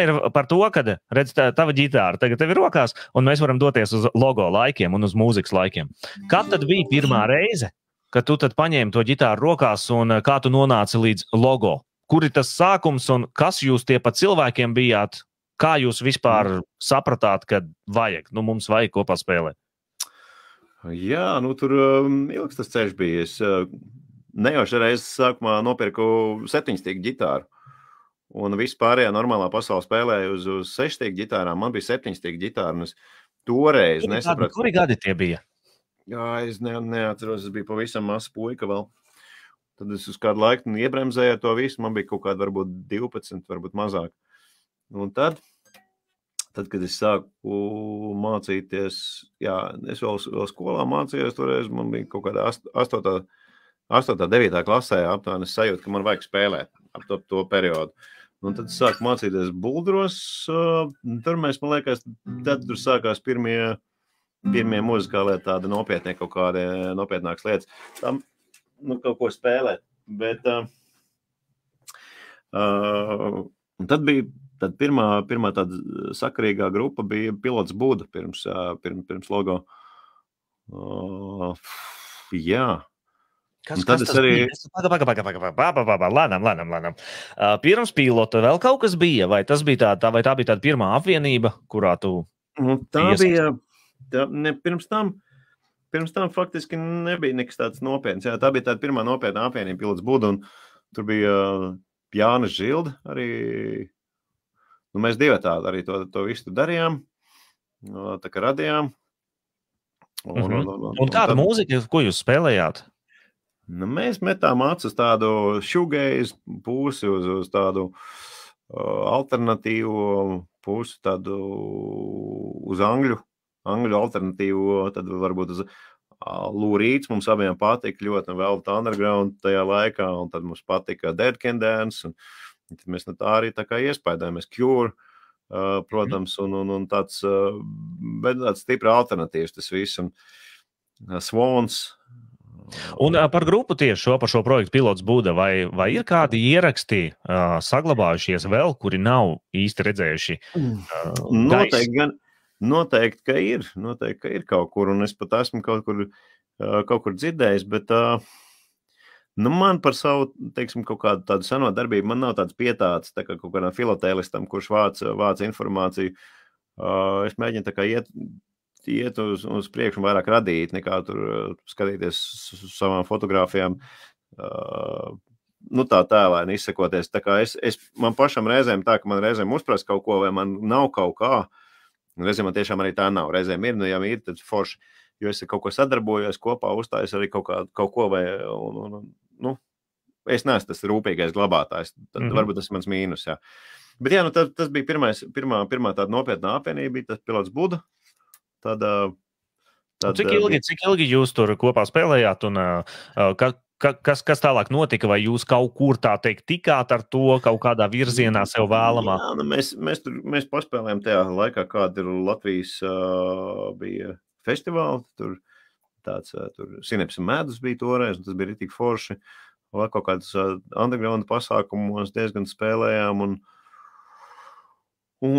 Speaker 2: ir par to, ka, redz, tava ģitāra tagad tev ir rokās, un mēs varam doties uz logo laikiem un uz mūzikas laikiem. Kad tad bija pirmā reize, kad tu tad paņēmi to ģitāru rokās un kā tu nonāci līdz logo? Kur ir tas sākums un kas jūs tie pa cilvēkiem bijāt? Kā jūs vispār sapratāt, ka vajag, mums vajag kopā spēlēt?
Speaker 3: Jā, tur ilgs tas ceļš bija. Es nejauši reizes sākumā nopirku 7-stīgu ģitāru. Un vispārējā normālā pasaulē spēlēja uz 6-stīgu ģitārām. Man bija 7-stīga ģitāra, un es toreiz nesapratu.
Speaker 2: Kuri gadi tie bija?
Speaker 3: Jā, es neatceros, es biju pavisam mazs puika vēl. Tad es uz kādu laiku iebremzēju to visu, man bija kaut kāda varbūt 12, varbūt mazāk. Un tad, kad es sāku mācīties, jā, es vēl skolā mācījos toreiz, man bija kaut kādā 8. 9. klasē aptuveni sajūta, ka man vajag spēlēt ap to periodu. Un tad es sāku mācīties buldros, tur mēs, man liekas, tad tur sākās pirmie muzikālie tādi nopietnie kaut kādi nopietnākas lietas. Tam, kaut ko spēlēt, bet tad bija pirmā tāda sakarīgā grupa bija Pilots Buda pirms logo. Jā.
Speaker 2: Kas tas bija? Lēnām. Pirms Pilota vēl kaut kas bija, vai tā bija tāda pirmā apvienība, kurā tu Pirms tam faktiski nebija nekas tāds nopietns. Jā, tā bija tāda pirmā nopietna apvienība Pilots Buda, un tur bija Jānis Žilda arī. Mēs divatā arī to visu darījām, tā kā radījām. Un kāda mūzika, ko jūs spēlējāt?
Speaker 3: Mēs metām acis uz tādu shoegaze pusi, uz tādu alternatīvu pusi, tādu uz angļu alternatīvu, tad varbūt uz Lou Reeds mums abiem patika ļoti, un Velvet Underground tajā laikā, un tad mums patika Dead Can Dance, un tad mēs tā arī tā kā iespaidājamies Cure, protams, un tāds, bet tāds stipra alternatīvs tas viss, un Swans.
Speaker 2: Un par grupu tieši par šo projektu Pilots Buda, vai ir kādi ieraksti saglabājušies vēl, kuri nav īsti redzējuši?
Speaker 3: Noteikti, ka ir kaut kur, un es pat esmu kaut kur dzirdējis, bet man par savu, teiksim, kaut kādu tādu seno darbību, man nav tāds pietāds, tā kā kaut kādam filatelistam, kurš vāc informāciju. Es mēģinu tā kā iet uz priekšu un vairāk radīt, nekā tur skatīties savām fotogrāfijām, tā tēlēni izsakoties. Tā kā man pašam reizēm tā, ka man reizēm uzprast kaut ko, vai man nav kaut kā, reizēm man tiešām arī tā nav. Reizēm ir, ja ir, tad forši, jo es kaut ko sadarbojos kopā, uzstājos arī kaut ko, vai, es neesmu tas rūpīgais glabātājs, tad varbūt tas ir mans mīnus, jā. Bet jā, tas bija pirmā tāda nopietnā apvienība, bija tas Pilots Buda.
Speaker 2: Cik ilgi jūs tur kopā spēlējāt, un kas tālāk notika, vai jūs kaut kur tā teikt tikāt ar to kaut kādā virzienā sev vēlamā?
Speaker 3: Jā, mēs paspēlējām tajā laikā, kāda ir Latvijas bija festivāli, tur Sinepsi medus bija toreiz, un tas bija ritīgi forši, vai kaut kādas underground pasākumos diezgan spēlējām,
Speaker 2: Kā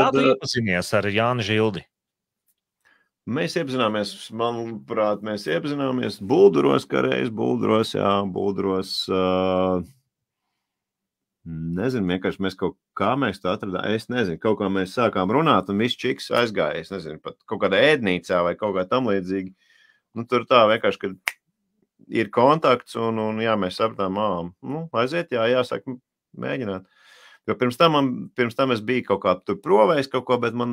Speaker 2: tu iepazinies ar Jāni Žildi?
Speaker 3: Mēs iepazināmies, manuprāt, Bulduros, kā reiz, Bulduros. nezinu, vienkārši mēs mēs to atradām. Es nezinu, kaut kā mēs sākām runāt, un viss čiks aizgāja. Es nezinu, pat kaut kādā ēdnīcā vai kaut kā tam līdzīgi. Nu, tur tā vienkārši, kad ir kontakts, un jā, mēs sapratām, aiziet, jāsāk mēģināt. Jo pirms tam es biju kaut kā tur provējis kaut ko, bet man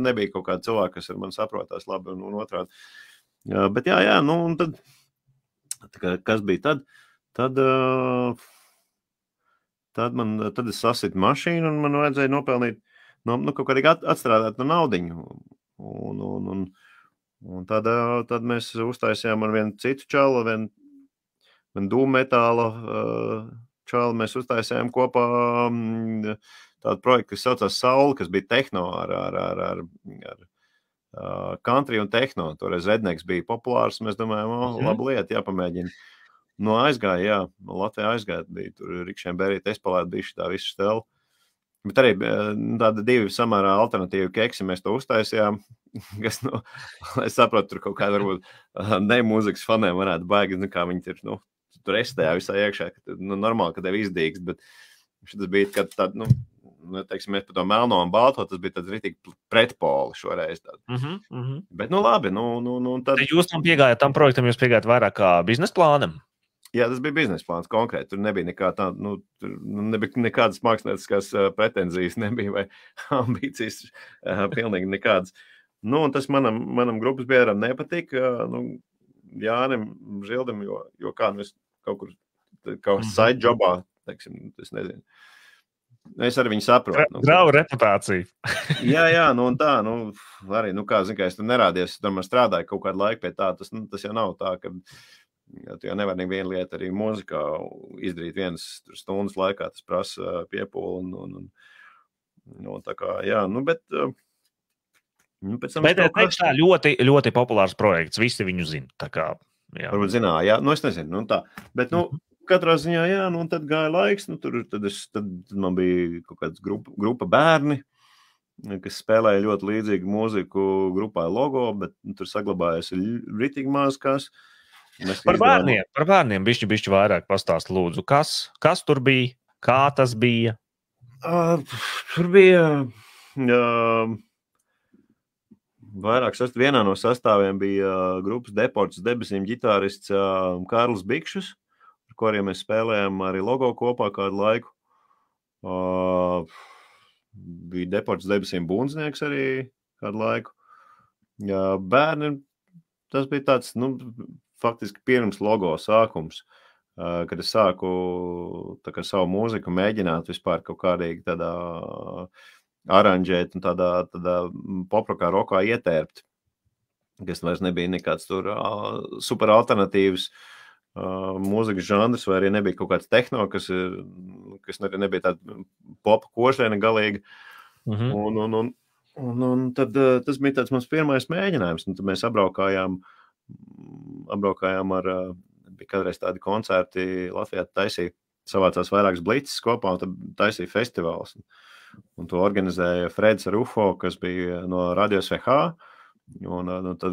Speaker 3: nebija kaut kāda cilvēka, kas ar mani saprotās labi un otrādi. Bet jā, nu, un tad, kas bija tad? Tad es sasitu mašīnu, un man vajadzēja nopelnīt, kaut kādīgi atstrādāt no naudiņu. Un tad mēs uztaisījām ar vienu citu čalu, vienu dūmmetāla čalu, mēs uztaisījām kopā tādu projektu, kas saucās Saule, kas bija tehno ar country un tehno. Toreiz Redneks bija populārs, mēs domājām, laba lieta, jāpamēģina. No aizgāja, jā, Latvijā aizgāja, bija tur Rikšiem Berīt, Espalēt, bija tā visu stelu. Bet arī tāda divi samērā alternatīvi keksi mēs to uztaisījām, kas, es saprotu, tur kaut kāda varbūt ne mūzikas faniem varētu baigi, kā viņi tur estējā visā iekšā, ka normāli, ka tev izdīgs, bet šitas bija, kad tāda, teiksim, mēs par to melno un balto, tas bija tāds ritīgi pretpoli šoreiz. Bet, labi, tad...
Speaker 2: Jūs tam projektam jūs piegājāt vairāk kā biznesa plānam?
Speaker 3: Jā, tas bija biznesa plāns konkrēti. Tur nebija nekā tā, nebija nekādas mākslinieckās pretenzijas, nebija vai ambīcijas, pilnīgi nekādas. Un tas manam grupas biedram nepatika, Jānim Žildim, jo kā mēs kaut kur side jobā, teiksim, es nezinu. Es arī viņu saprotu.
Speaker 2: Grauju reputāciju.
Speaker 3: jā, un tā, arī, kā, zin, kā es tur nerādies, tur man strādāju kaut kādu laiku pie tā, tas jau nav tā, ka tu jau nevar nevienu lietu arī mūzikā izdarīt vienas stundas laikā, tas prasa piepūli un tā kā, jā, bet pēc tam...
Speaker 2: Bet tā ļoti, ļoti populārs projekts, visi viņu zina, tā kā, jā.
Speaker 3: Varbūt zināja, jā, es nezinu, tā, bet, katrā ziņā, jā, un tad gāja laiks, tad man bija kaut kāds grupa bērni, kas spēlēja ļoti līdzīgu mūziku grupā Logo, bet tur saglabājas ritīgi māzkās.
Speaker 2: Par bērniem bišķi vairāk pastāst lūdzu. Kas tur bija? Kā tas bija?
Speaker 3: Tur bija vairāk vienā no sastāviem bija grupas Deportes debesīm ģitārists Kārlis Bikšus, ar kuriem mēs spēlējām arī Logo kopā kādu laiku. Bija Deportes debesīm bundznieks arī kādu laiku. Bērni, tas bija tāds, faktiski pirms Logo sākums, kad es sāku savu mūziku mēģināt vispār kaut kādīgi tādā aranžēt un tādā poprokā rokā ietērpt, kas vairs nebija nekāds tur super alternatīvs mūzikas žanrs, vai arī nebija kaut kāds tehno, kas nebija tāda popa košēna galīgi. Un tad tas bija tāds mans pirmais mēģinājums, un tad mēs apbraukājām bija kādreiz tādi koncerti Latvijā taisīja, savācās vairākas blitzes kopā, un tad taisīja festivāls. Un to organizēja Freds ar UFO, kas bija no Radio SVH, un tad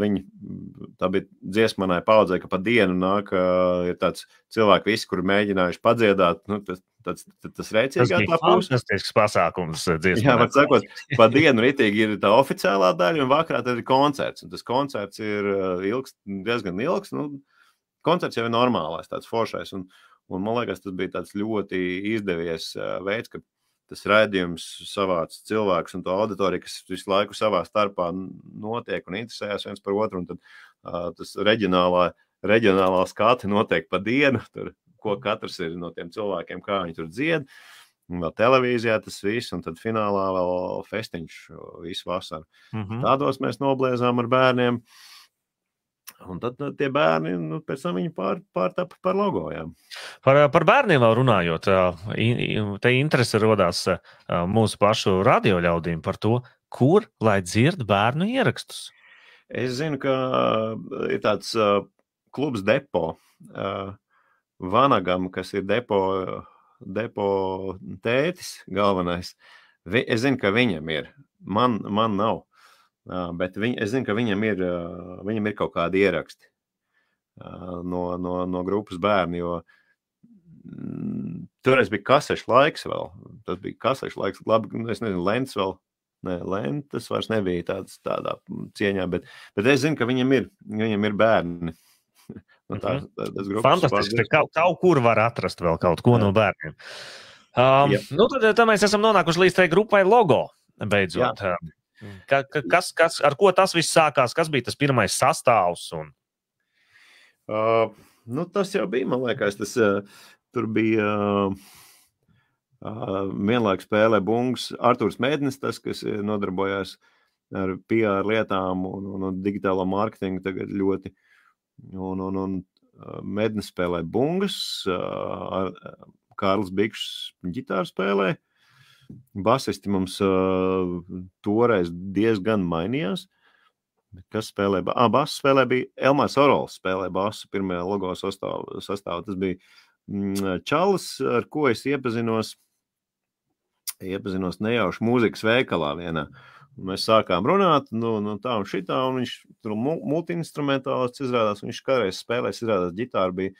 Speaker 3: tā bija dziesma manai paudzei, ka pa dienu nāk, ir tāds cilvēki visi, kuri mēģinājuši padziedāt, tas rēcīgāk lapūs.
Speaker 2: Fantastisks pasākums dziesmai.
Speaker 3: Jā, var sakot, pa dienu ritīgi ir tā oficiālā daļa, un vakarā tad ir koncerts, un tas koncerts ir diezgan ilgs, koncerts jau ir normālais, tāds foršais, un man liekas, tas bija tāds ļoti izdevies veids, ka tas raidījums savāc cilvēkus un to auditoriju, kas visu laiku savā starpā notiek un interesējas viens par otru, un tad tas reģionālā skati notiek pa dienu, tur, ko katrs ir no tiem cilvēkiem, kā viņi tur dzied, un vēl televīzijā tas viss, un tad finālā vēl festiņš visu vasaru. Tādos mēs nobliezām ar bērniem, un tad tie bērni, pēc tam viņi pārtapa par Logo, jā.
Speaker 2: Par bērniem vēl runājot, te interese rodās mūsu pašu radio ļaudīm par to, kur lai dzird bērnu ierakstus.
Speaker 3: Es zinu, ka ir tāds klubs Depo, Vanagam, kas ir Depo tētis galvenais. Es zinu, ka viņam ir. Man nav. Bet es zinu, ka viņam ir kaut kādi ieraksti no grupas bērni, jo Toreiz bija kasešu laiks vēl. Tas bija kasešu laiks. Labi, es nezinu, lents vēl. Nē, lentas vairs nebija tādā cieņā, bet es zinu, ka viņam ir bērni.
Speaker 2: Fantastiski, ka kaut kur var atrast vēl kaut ko no bērniem. Tad mēs esam nonākuši līdz tai grupai Logo, beidzot. Ar ko tas viss sākās? Kas bija tas pirmais sastāvs?
Speaker 3: Tas jau bija, man liekas, tur bija vienlaikus spēlē Bungs, Artūrs Mēdnis, tas, kas nodarbojās ar PR lietām un digitālo mārketingu tagad ļoti. Un Mēdnis spēlē Bungas, Kārlis Bikšs ģitāru spēlē. Basisti mums toreiz diezgan mainījās. Kas spēlē? Basu spēlē bija Elmārs Orols spēlē basu pirmajā Logo sastāvā. Tas bija čalis, ar ko es iepazinos nejauši mūzikas veikalā vienā. Mēs sākām runāt, tā un šitā, un viņš tur multi-instrumentālists izrādās, viņš kādreiz spēlēs, izrādās ģitāra bija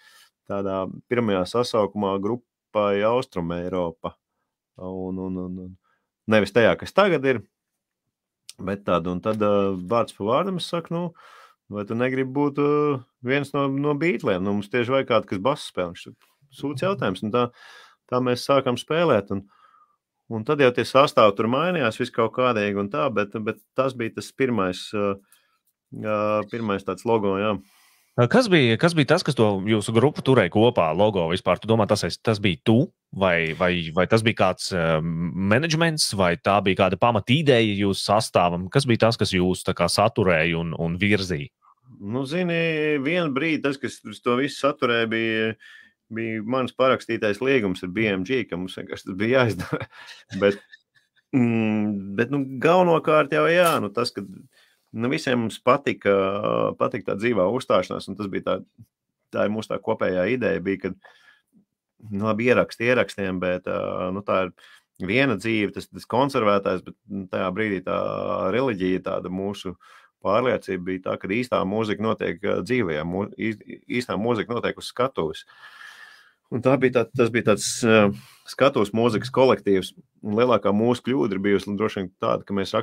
Speaker 3: tādā pirmajā sasaukumā grupai Austrum Eiropa. Un nevis tajā, kas tagad ir, bet tāda, un tad vārds pa vārdam es saku, vai tu negribi būt viens no Beatliem, mums tieši vajag kādu, kas basu spēlē, viņš sūdz jautājums, un tā mēs sākam spēlēt, un tad jau tie sastāvi tur mainījās, viss kaut kādīgi un tā, bet tas bija tas pirmais tāds Logo, jā.
Speaker 2: Kas bija tas, kas to jūsu grupu turēja kopā, Logo vispār? Tu domā, tas bija tu? Vai tas bija kāds menedžments, vai tā bija kāda pamata ideja jūsu sastāvam? Kas bija tas, kas jūs tā kā saturēja un virzīja?
Speaker 3: Zini, vienu brīdi tas, kas to visu saturēja, bija mans parakstītais liegums ar BMG, ka mums vienkārši tas bija jāizdara. Bet galvenokārt jau jā, tas, ka visiem mums patika tā dzīvā uzstāšanās, un tas bija tā ir mūsu tā kopējā ideja, bija, ka labi ierakstiem, bet tā ir viena dzīve, tas konservētājs, bet tajā brīdī tā reliģija, tāda mūsu pārliecība bija tā, ka īstā mūzika notiek dzīvajā, īstā mūzika notiek uz skatuves. Un tas bija tāds skatuves mūzikas kolektīvs, un lielākā mūsu kļūda ir bijusi droši vien tāda, ka mēs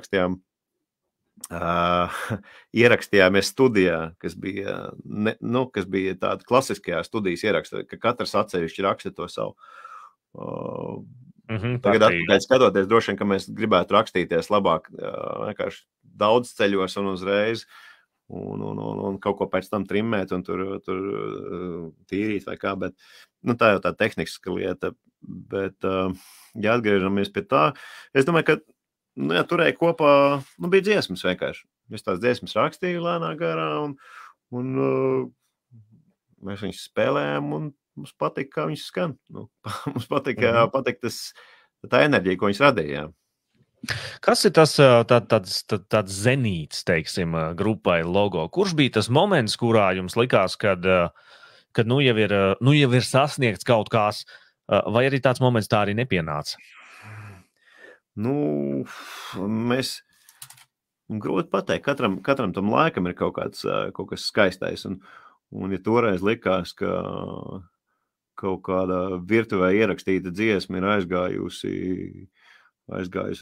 Speaker 3: ierakstījāmies studijā, kas bija tāda klasiskajā studijas ieraksta, ka katrs atsevišķi raksta to savu. Tagad atpakaļ skatoties, droši vien, ka mēs gribētu rakstīties labāk, vienkārši daudz ceļos un uzreiz, un kaut ko pēc tam trimmēt un tur tīrīt vai kā, bet tā jau tā tehniska lieta, bet ja atgriežamies pie tā, es domāju, ka turēja kopā, bija dziesmas vienkārši. Es tās dziesmas rakstīju lēnā garā, un mēs viņus spēlējām, un mums patika, kā viņas skan. Mums patika tā enerģija, ko viņas radīja.
Speaker 2: Kas ir tāds zenīts, teiksim, grupai Logo? Kurš bija tas moments, kurā jums likās, kad jau ir sasniegts kaut kas, vai arī tāds moments tā arī nepienāca?
Speaker 3: Mēs grūti pateikt, katram tam laikam ir kaut kas skaistais, un ja toreiz likās, ka kaut kāda virtuvē ierakstīta dziesma ir aizgājusi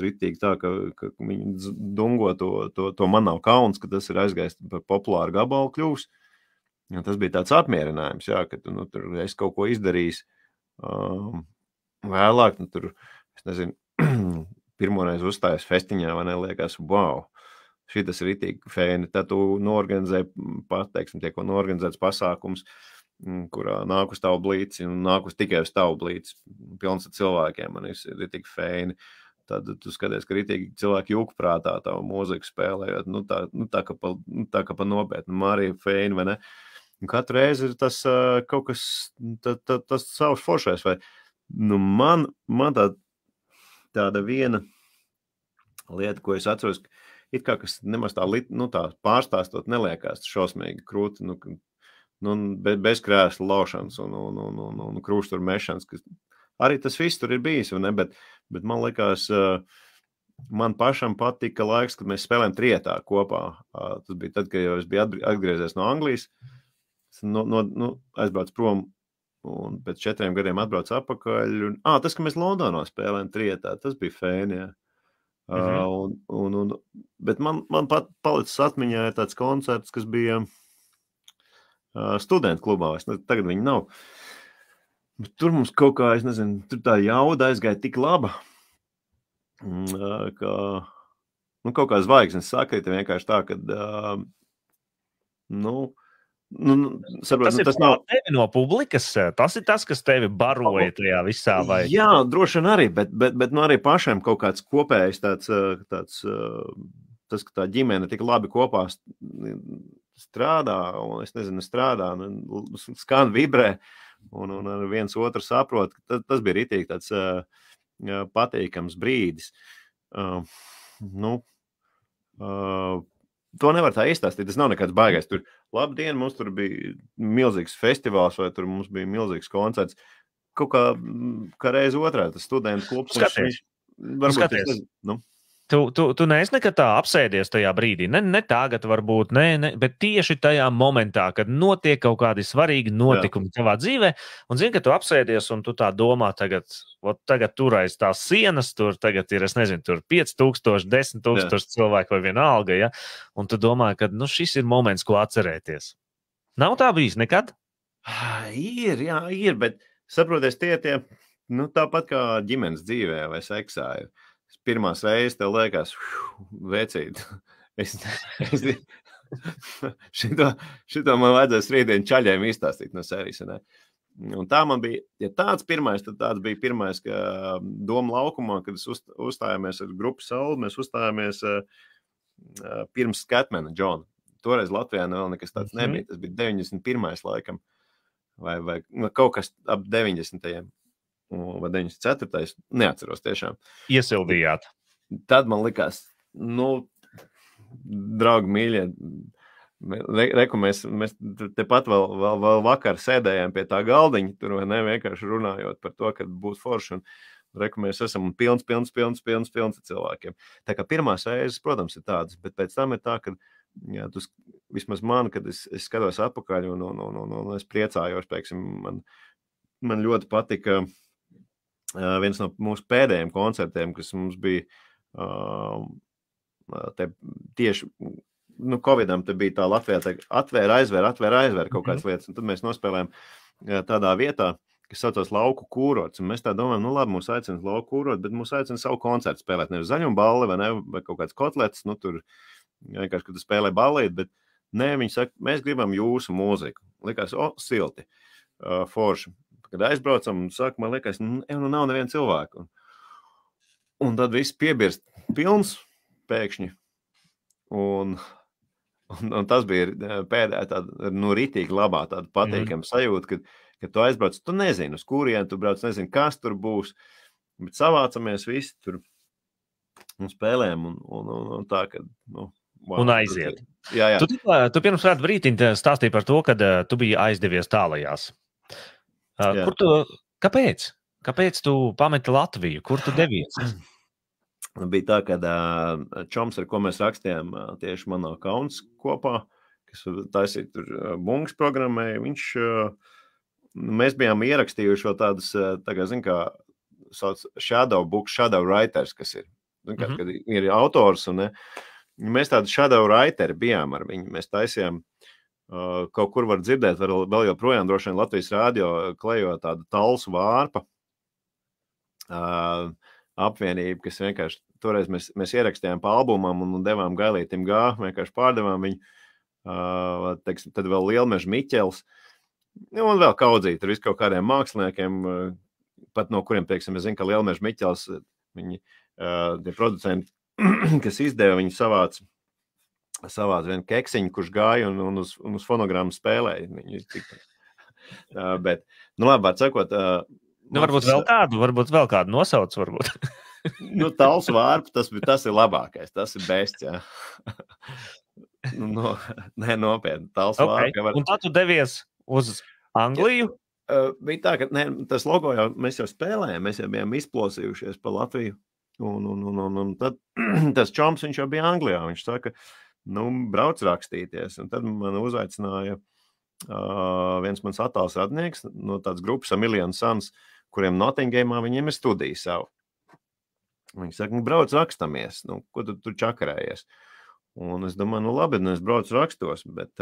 Speaker 3: ritīgi tā, ka viņi dungo to man nav kauns, ka tas ir aizgājis par populāru gabalu kļūs. Ja tas bija tāds apmierinājums, jā, ka tur es kaut ko izdarījis vēlāk, tur, es nezinu, pirmoreiz uzstājas festiņā, vai neliekas, wow, šitas ir ritīgi fēni, tad tu noorganizēji, pateiksim, tiek noorganizēts pasākums, kurā nāk uz tavu blīci, un nāk uz tikai uz tavu blīci, pilns ar cilvēkiem, man ir ritīgi fēni. Tad tu skaties, ka ritīgi cilvēki jūgprātā tavu mūziku spēlējot, tā kā pa nopietnu, Marija fēni, vai ne? Un katru reizi ir tas kaut kas, tas savs foršais, vai, man tāda viena lieta, ko es atceros, it kā kas nemaz tā pārstāstot neliekās šausmīgi krūti, bez krēsla laušanas un krūštur mešanas, kas arī tas viss tur ir bijis, ne? Bet man likās, man pašam patika laiks, kad mēs spēlējam trietā kopā. Tas bija tad, kad jau es biju atgriezies no Anglijas, aizbrauc prom un pēc 4 gadiem atbrauc atpakaļ. Tas, ka mēs Londonā spēlējam trietā, tas bija fēni, jā. Bet man pat palicis atmiņā ir tāds koncerts, kas bija studentu klubā. Tagad viņi nav. Bet tur mums kaut kā, es nezinu, tur tā jauda aizgāja tik laba, ka kaut kā zvaigznes sakrita vienkārši tā, kad
Speaker 2: saprot, tas nav tevi no publikas, tas ir tas, kas tevi baroja tajā visā, vai?
Speaker 3: Jā, droši vien arī, bet arī pašiem kaut kāds kopējs tāds, tas, ka tā ģimene tik labi kopā strādā, un es nezinu, skan vibrē, un viens otru saprot, tas bija ritīgi tāds patīkams brīdis. To nevar tā izstāstīt, tas nav nekāds baigais. Tur, labdien, mums tur bija milzīgs festivāls, vai tur mums bija milzīgs koncerts. Kaut kā reiz otrā, tas studentu klubs.
Speaker 2: Skaties. Tu neesi nekad tā apsēdies tajā brīdī. Ne tagad varbūt, bet tieši tajā momentā, kad notiek kaut kādi svarīgi notikumi tavā dzīvē, un zini, ka tu apsēdies un tu tā domā tagad tur aiz tās sienas, tur tagad ir, es nezinu, tur 5000, 10,000 cilvēku vai vienalga, ja? Un tu domā, ka šis ir moments, ko atcerēties. Nav tā bijis nekad?
Speaker 3: Ir, bet saproties tie, tāpat kā ģimenes dzīvē vai seksā ir. Pirmās reizes tev liekas, vecīt, šito man vajadzēs rītdien čaļiem izstāstīt no serijas. Ne? Un tā man bija, ja tāds pirmais, tad tāds bija pirmais, ka Doma laukumā, kad uzstājāmies ar grupu Sauli, mēs uzstājāmies pirms Skatmana, Džona. Toreiz Latvijā vēl nekas tāds nebija, tas bija 91. laikam, vai kaut kas ap 90. Vai 94. Neatceros tiešām.
Speaker 2: Iesildījāt.
Speaker 3: Tad man likās, draugi mīļie, reku mēs tepat vēl vakar sēdējām pie tā galdiņa, tur vai ne, vienkārši runājot par to, kad būs forši, un reku mēs esam pilns cilvēkiem. Tā kā pirmās reizes, protams, ir tādas, bet pēc tam ir tā, ka vismaz man, kad es skatos atpakaļ un es priecājos, pieksim, man ļoti patika viens no mūsu pēdējiem koncertiem, kas mums bija tieši, Covidam te bija tā Latvijā, atvēra, aizvēr kaut kādas lietas, un tad mēs nospēlējām tādā vietā, kas saucās Lauku kūrots, un mēs tā domājam, labi, mūs aicina Lauku kūrot, bet mūs aicina savu koncertu spēlēt, nevis zaļumu balli, vai kaut kāds kotletes, tur vienkārši, kad tu spēlē ballīt, bet viņi saka, mēs gribam jūsu mūziku. Likās, silti, forši. Kad aizbraucam un saka, man liekas, nav neviena cilvēka. Un tad viss piebirst pilns pēkšņi. Un tas bija pēdējā tāda, ritīgi labā, tāda patīkama sajūta, kad tu aizbrauc, tu nezini, uz kurien tu brauc, nezini, kas tur būs, bet savācamies visi tur un spēlējam un tā, kad,
Speaker 2: wow, un aiziet.
Speaker 3: Jā.
Speaker 2: Tu pirms kādu brītiņu stāstīji par to, kad tu biji aizdevies tālajās. Kāpēc? Kāpēc tu pameti Latviju? Kur tu devies?
Speaker 3: Bija tā, ka Čoms, ar ko mēs rakstījām tieši manā kauns kopā, kas taisīja tur bungas programmēja, mēs bijām ierakstījuši vēl tādas, kā sauc shadow book, shadow writers, kas ir. Kad ir autors, un mēs tādi shadow writeri bijām ar viņu. Mēs taisījām kaut kur var dzirdēt, vēl joprojām droši vien Latvijas rādio klejo tādu Talsu vārpa apvienību, kas vienkārši toreiz mēs ierakstījām pa albumam un devām Gailītim G, vienkārši pārdevām viņu, teiksim, tad vēl Lielmeža Miķels, un vēl kaudzīt ar visu kaut kādiem māksliniekiem, pat no kuriem, teiksim, es zinu, ka Lielmeža Miķels, viņi, tie producenti, kas izdeva, viņi savāc vienu keksiņu, kurš gāja un uz fonogrammu spēlēja. Bet, labi, var sakot...
Speaker 2: varbūt vēl kādu nosauc, varbūt.
Speaker 3: Talsu vārpu, tas ir labākais, tas ir bests, jā. Nopietni, Talsu vārpu.
Speaker 2: Un tad tu devies uz Angliju?
Speaker 3: Bija tā, ka tas logo jau, mēs jau spēlējām, mēs jau bijām izplosījušies pa Latviju. Un tad tas Čoms, viņš jau bija Anglijā, viņš saka, brauc rakstīties. Un tad man uzaicināja viens mans attāls radnieks no tādas grupas A Million Suns, kuriem Nottinghamā viņiem ir studija savu. Viņi saka, brauc rakstamies, ko tu tur čakarējies? Un es domāju, labi, es braucu rakstos, bet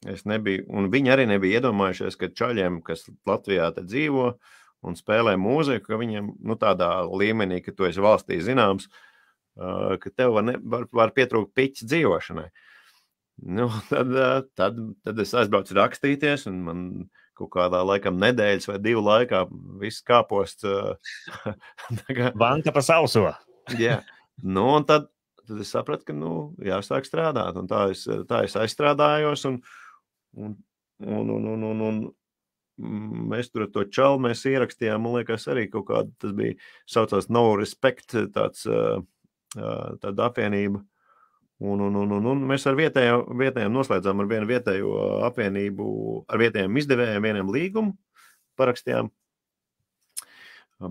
Speaker 3: es nebiju, un viņi arī nebija iedomājušies, ka čaļiem, kas Latvijā te dzīvo un spēlē mūziku, ka viņiem, tādā līmenī, ka tu esi valstī zināms, ka tev var pietrūkt piķis dzīvošanai. Tad es aizbraucu rakstīties, un man kaut kādā laikam nedēļas vai 2 laikā viss kāposts.
Speaker 2: Banka pa sauso.
Speaker 3: Jā. Un tad es sapratu, ka, jāsāk strādāt. Un tā es aizstrādājos, un mēs tur to čalu mēs ierakstījām, man liekas, arī kaut kāda, tas bija saucās No Respect, tāda apvienība. Un mēs ar vietējiem noslēdzām ar vienu vietējo apvienību, ar vietējiem izdevējiem vieniem līgumu parakstījām.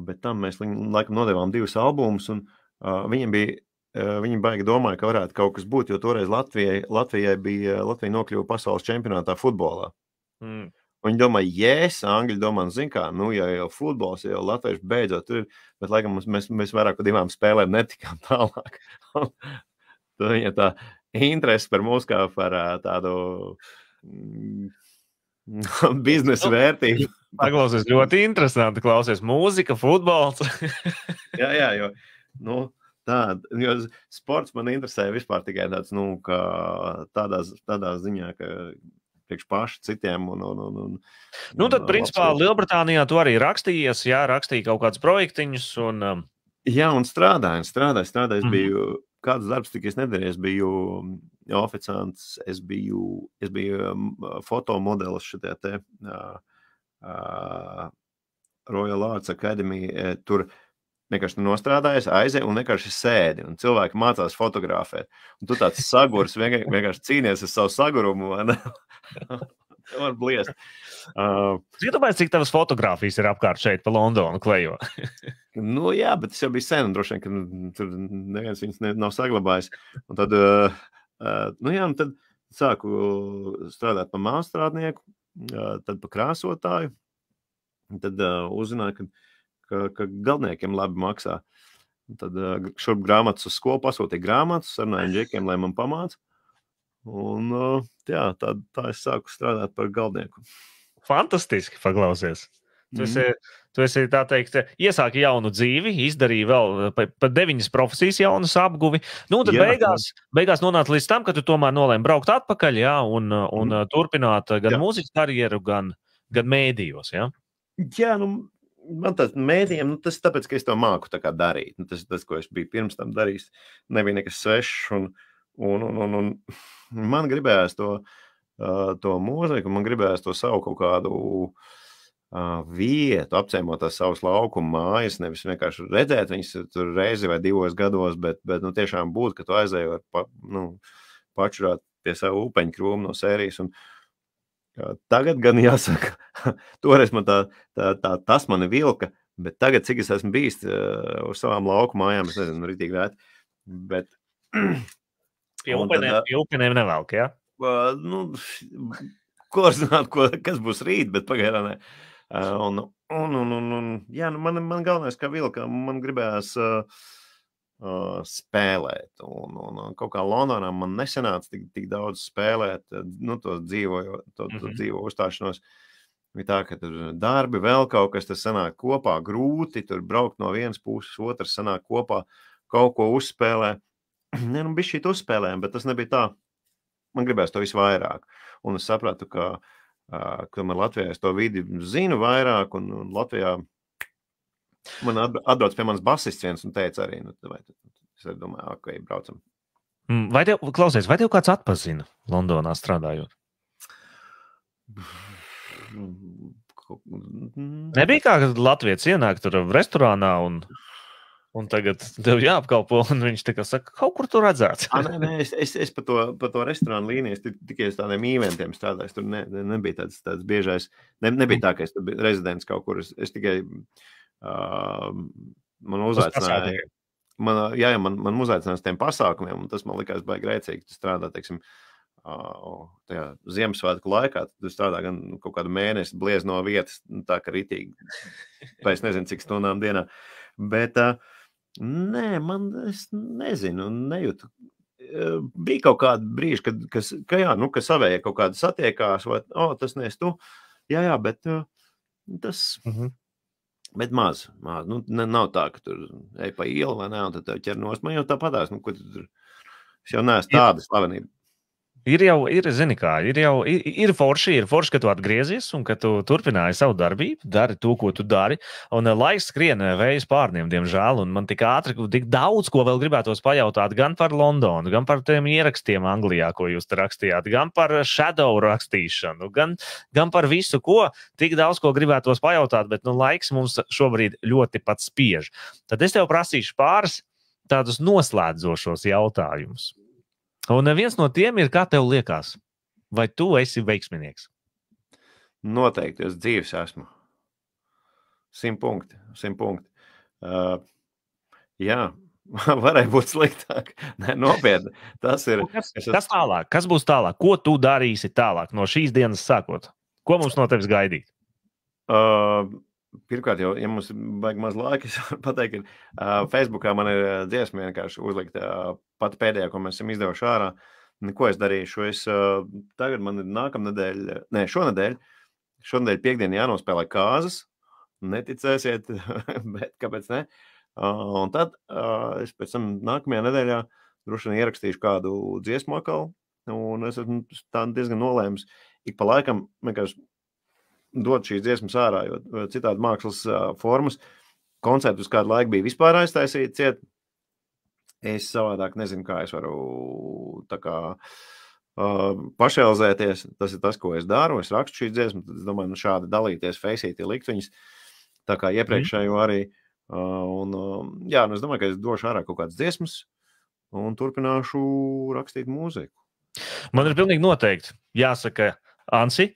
Speaker 3: Bet tam mēs laikam nodevām 2 albumus, un viņi baigi domāja, ka varētu kaut kas būt, jo toreiz Latvija nokļuva pasaules čempionātā futbolā. Viņi domāja, Angļi domā, kā, jau futbols, jau latvieši beidzot tur, bet laikam mēs vairāk par 2 spēlēm netikām tālāk. Viņa tā interesi par mūs kā par tādu biznesa vērtību.
Speaker 2: Paklausies, ļoti interesanti klausies. Mūzika, futbols.
Speaker 3: jā, jo sports man interesē vispār tikai tāds, ka tādā ziņā, ka priekš paši citiem.
Speaker 2: Tad, principā, Lielbritānijā tu arī rakstījies, rakstīji kaut kādus projektiņus.
Speaker 3: Jā, un strādāju. Es biju kāds darbs tikai es nedarīju. Es biju oficiants, es biju fotomodelis šitā te Royal Arts Academy. Tur vienkārši nostrādājies, aizēju un vienkārši sēdi. Un cilvēki mācās fotografēt. Un tu tāds sagurs, vienkārši cīnies ar savu sagurumu. Tu var bliest.
Speaker 2: Iedomājies, cik tavas fotogrāfijas ir apkārt šeit pa Londonu klejo?
Speaker 3: Jā, bet tas jau bija sen, un droši vien, ka tur neviens viņas nav saglabājis. Un tad, un tad sāku strādāt par mākslininieku, tad par krāsotāju. Un tad uzzināju, ka galdniekiem labi maksā. Un tad šurp grāmatas uz skolu pasūtīju grāmatas, sarunāju džekiem, lai man pamāca. Un tā es sāku strādāt par galdnieku.
Speaker 2: Fantastiski, paklausies. Tu esi, tā teikt, iesāki jaunu dzīvi, izdarīji vēl pa 9 profesijas jaunas apguvi. Tad beigās nonāca līdz tam, ka tu tomēr nolēmi braukt atpakaļ, un turpināt gan mūzikas karjeru, gan mēdījos,
Speaker 3: Jā, man tas mēdījiem, tas tāpēc, ka es to māku tā kā darīt. Tas, ko es biju pirms tam darījis, nebija nekas svešs, un man gribējās to mūziku, man gribējās to savu kaut kādu vietu, apciemot tās savus laukumu mājas, nevis vienkārši redzēt viņas tur reizi vai 2 gados, bet tiešām būt, ka tu aizēji var pačurāt pie savu upeņu krūmu no sērijas. Un tagad gan jāsaka, toreiz man tas mani vilka, bet tagad, cik es esmu bijis uz savām lauku mājām, es nezinu, ritīgi rēt, bet
Speaker 2: pie upenēm nevelk, jā?
Speaker 3: Ko zināt, kas būs rīt, bet pagaidām ne. Man galvenais, kā vilka, man gribējās spēlēt. Un kaut kā Londonā man nesanāca tik daudz spēlēt, to dzīvo uzstāšanos. Bija tā, ka tur darbi vēl kaut kas, tas sanāk kopā grūti, tur braukt no vienas puses, otrs sanāk kopā, kaut ko uzspēlē. Bija šī uzspēlējumi, bet tas nebija tā. Man gribējās to visu vairāk. Un es sapratu, ka man Latvijā es to vidi zinu vairāk, un Latvijā man atbrauc pie manas basists viens un teica arī, es arī domāju, ok, braucam.
Speaker 2: Vai tev kāds atpazina Londonā strādājot? Nebija kā, kad Latvijas ienāk tur restorānā un tagad tev jāapkalpo, un viņš tā kā saka, kaut kur tur redzēts.
Speaker 3: Nē, es pa to restorānu līniju, tikai uz tādiem eventiem strādāju, tur nebija tāds biežais, nebija tā, ka es tur biju rezidents kaut kur, es tikai man uzaicināja, man uzaicināja uz tiem pasākumiem, un tas man likās baigi rēcīgi, tu strādā, teiksim, tajā Ziemassvētku laikā, tad tu strādā gan kaut kādu mēnesi bliez no vietas, tā ka ritīgi, vai es nezinu, cik stundām dienā. Bet, nē, es nezinu, nejūtu. Bija kaut kādi brīži, ka savējie kaut kādi satiekās, vai, tas neesi tu. Jā, bet tas... Bet maz. Nu, nav tā, ka tur ej pa ielu vai ne, un tad tev ķer nost. Man jau tāpatās, ko tu tur... Es jau neesmu tāda slavenība.
Speaker 2: Ir forši, ka tu atgriezies un ka tu turpināji savu darbību, dari to, ko tu dari. Un laiks skrien vējas pārniem, diemžēl. Un man tik ātri, tik daudz, ko vēl gribētos pajautāt gan par Londonu, gan par tiem ierakstiem Anglijā, ko jūs te rakstījāt, gan par shadow rakstīšanu, gan par visu, ko. Tik daudz, ko gribētos pajautāt, bet laiks mums šobrīd ļoti pat spiež. Tad es tev prasīšu pāris tādus noslēdzošos jautājumus. Un viens no tiem ir, kā tev liekas, vai tu esi veiksminieks?
Speaker 3: Noteikti, es dzīves esmu. 100 punkti. Jā, varēja būt sliktāk. Nē, nopietni. Tas ir...
Speaker 2: Kas tālāk? Kas būs tālāk? Ko tu darīsi tālāk no šīs dienas sākot? Ko mums no tevis gaidīt?
Speaker 3: Pirmkārt, jau, ja mums vajag maz laika, es varu pateikt, ka Facebookā man ir dziesma vienkārši uzlikt pat pēdējā, ko mēs esam izdevuši ārā. Ko es darīšu? Tagad man ir šonedēļ piekdienu jānospēlē kāzas. Neticēsiet, bet kāpēc ne? Un tad es pēc tam nākamajā nedēļā droši vien ierakstīšu kādu dziesmu atkal. Un es esmu tā diezgan nolēmis. Ik pa laikam vienkārši dot šīs dziesmas ārā, jo citādi mākslas formas koncertus kādu laiku bija vispār aiztaisīt ciet. Es savādāk nezinu, kā es varu tā kā pašrealizēties. Tas ir tas, ko es daru. Es rakstu šīs dziesmas, tad es domāju, šādi dalīties, feisīti, likt viņas tā kā iepriekšējo arī. Es domāju, ka es došu ārā kaut kādas dziesmas un turpināšu rakstīt mūziku.
Speaker 2: Man ir pilnīgi noteikti jāsaka, Ansi,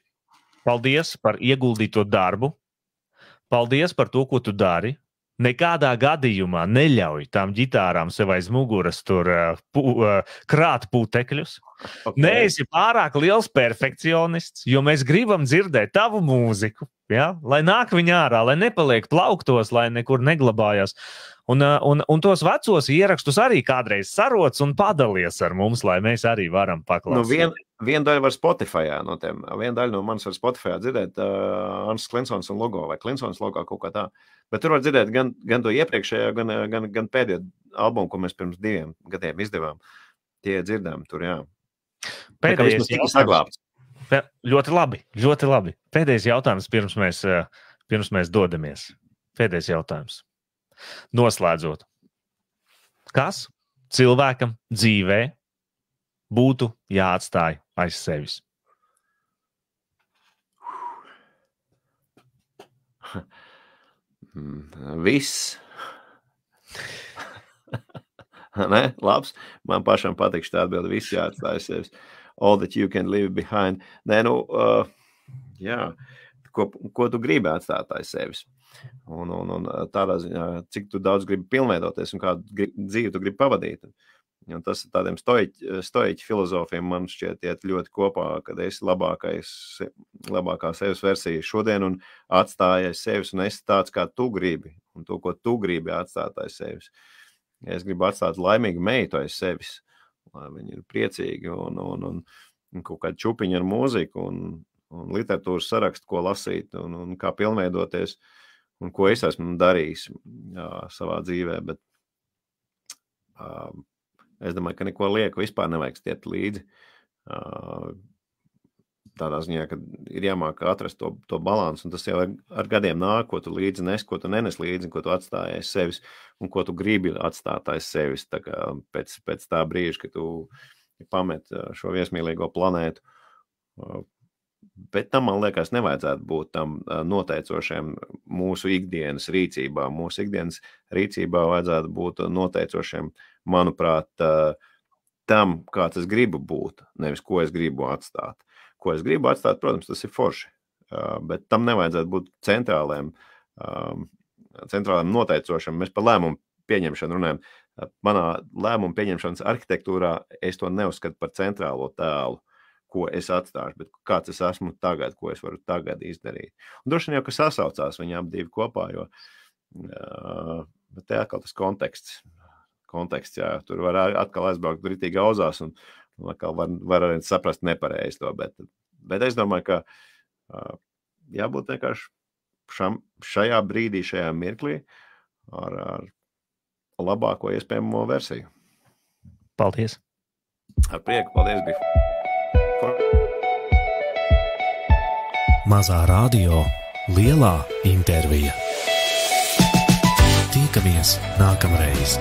Speaker 2: paldies par ieguldīto darbu. Paldies par to, ko tu dari. Nekādā gadījumā neļauj tām ģitārām sev aiz muguras tur krāt putekļus. Okay. Neesi pārāk liels perfekcionists, jo mēs gribam dzirdēt tavu mūziku, ja? Lai nāk viņa ārā, lai nepaliek plauktos, lai nekur neglabājās. Un tos vecos ierakstus arī kādreiz saroc un padalies ar mums, lai mēs arī varam paklausīt.
Speaker 3: Viena daļa var Spotifyā no tiem. Viena daļa no manis var Spotifyā dzirdēt Ansis Klinsons un logo vai Klinsons logo kaut kā tā. Bet tur var dzirdēt gan to iepriekšējo, gan pēdējo albumu, ko mēs pirms 2 gadiem izdevām. Tie dzirdām tur, jā.
Speaker 2: Pēdējais jautājums. Ļoti labi. Pēdējais jautājums pirms mēs dodamies. Pēdējais jautājums. Noslēdzot. Kas cilvēkam dzīvē būtu jāatstāj aiz sevis?
Speaker 3: Viss. Ne? Labs. Man pašam patīk šī atbilde. Viss jāatstāj aiz sevis. All that you can leave behind. Nē, jā. Ko tu gribi atstāt aiz sevis? Un tādā ziņā, cik tu daudz gribi pilnveidoties un kādu dzīvi tu gribi pavadīt. Un tas tādiem stoiķu filozofiem man šķiet iet ļoti kopā, kad esi labākā sevis versija šodien un atstājies sevis un esi tāds, kā tu gribi un to, ko tu gribi atstāt aiz sevis. Es gribu atstāt laimīgu meitu aiz sevis, lai viņi ir priecīgi un kaut kādu čupiņu ar mūziku un literatūras sarakstu, ko lasīt un kā pilnveidoties un ko es esmu darījis savā dzīvē, bet es domāju, ka neko lieku vispār nevajag stiet līdzi. Tādā ziņā, ka ir jāmāk atrast to balansu, un tas jau ar gadiem nāk, ko tu līdzi nes, ko tu nenes līdzi, ko tu atstāji aiz sevis, un ko tu gribi atstāt aiz sevis, tā kā pēc tā brīža, ka tu pamet šo viesmīlīgo planētu. Bet tam, man liekas, nevajadzētu būt tam noteicošiem mūsu ikdienas rīcībā. Mūsu ikdienas rīcībā vajadzētu būt noteicošiem, manuprāt, tam, kāds es gribu būt, nevis ko es gribu atstāt. Ko es gribu atstāt, protams, tas ir forši, bet tam nevajadzētu būt centrāliem noteicošiem. Mēs par lēmumu pieņemšanu runājam. Manā lēmumu pieņemšanas arhitektūrā es to neuzskatu par centrālo tēlu. ko es atstāšu, bet kāds es esmu tagad, ko es varu tagad izdarīt. Un droši vien jau, ka sasaucās viņi abi divi kopā, jo bet te atkal tas konteksts, jā, tur var atkal aizbraukt ritīgi auzās un atkal var arī saprast nepareizi to, bet es domāju, ka jābūt vienkārši šajā brīdī, šajā mirklī ar labāko iespējamo versiju.
Speaker 2: Paldies!
Speaker 3: Ar prieku, paldies, Bif!
Speaker 1: Mazā radio, lielā intervija. Tiekamies nākamreiz.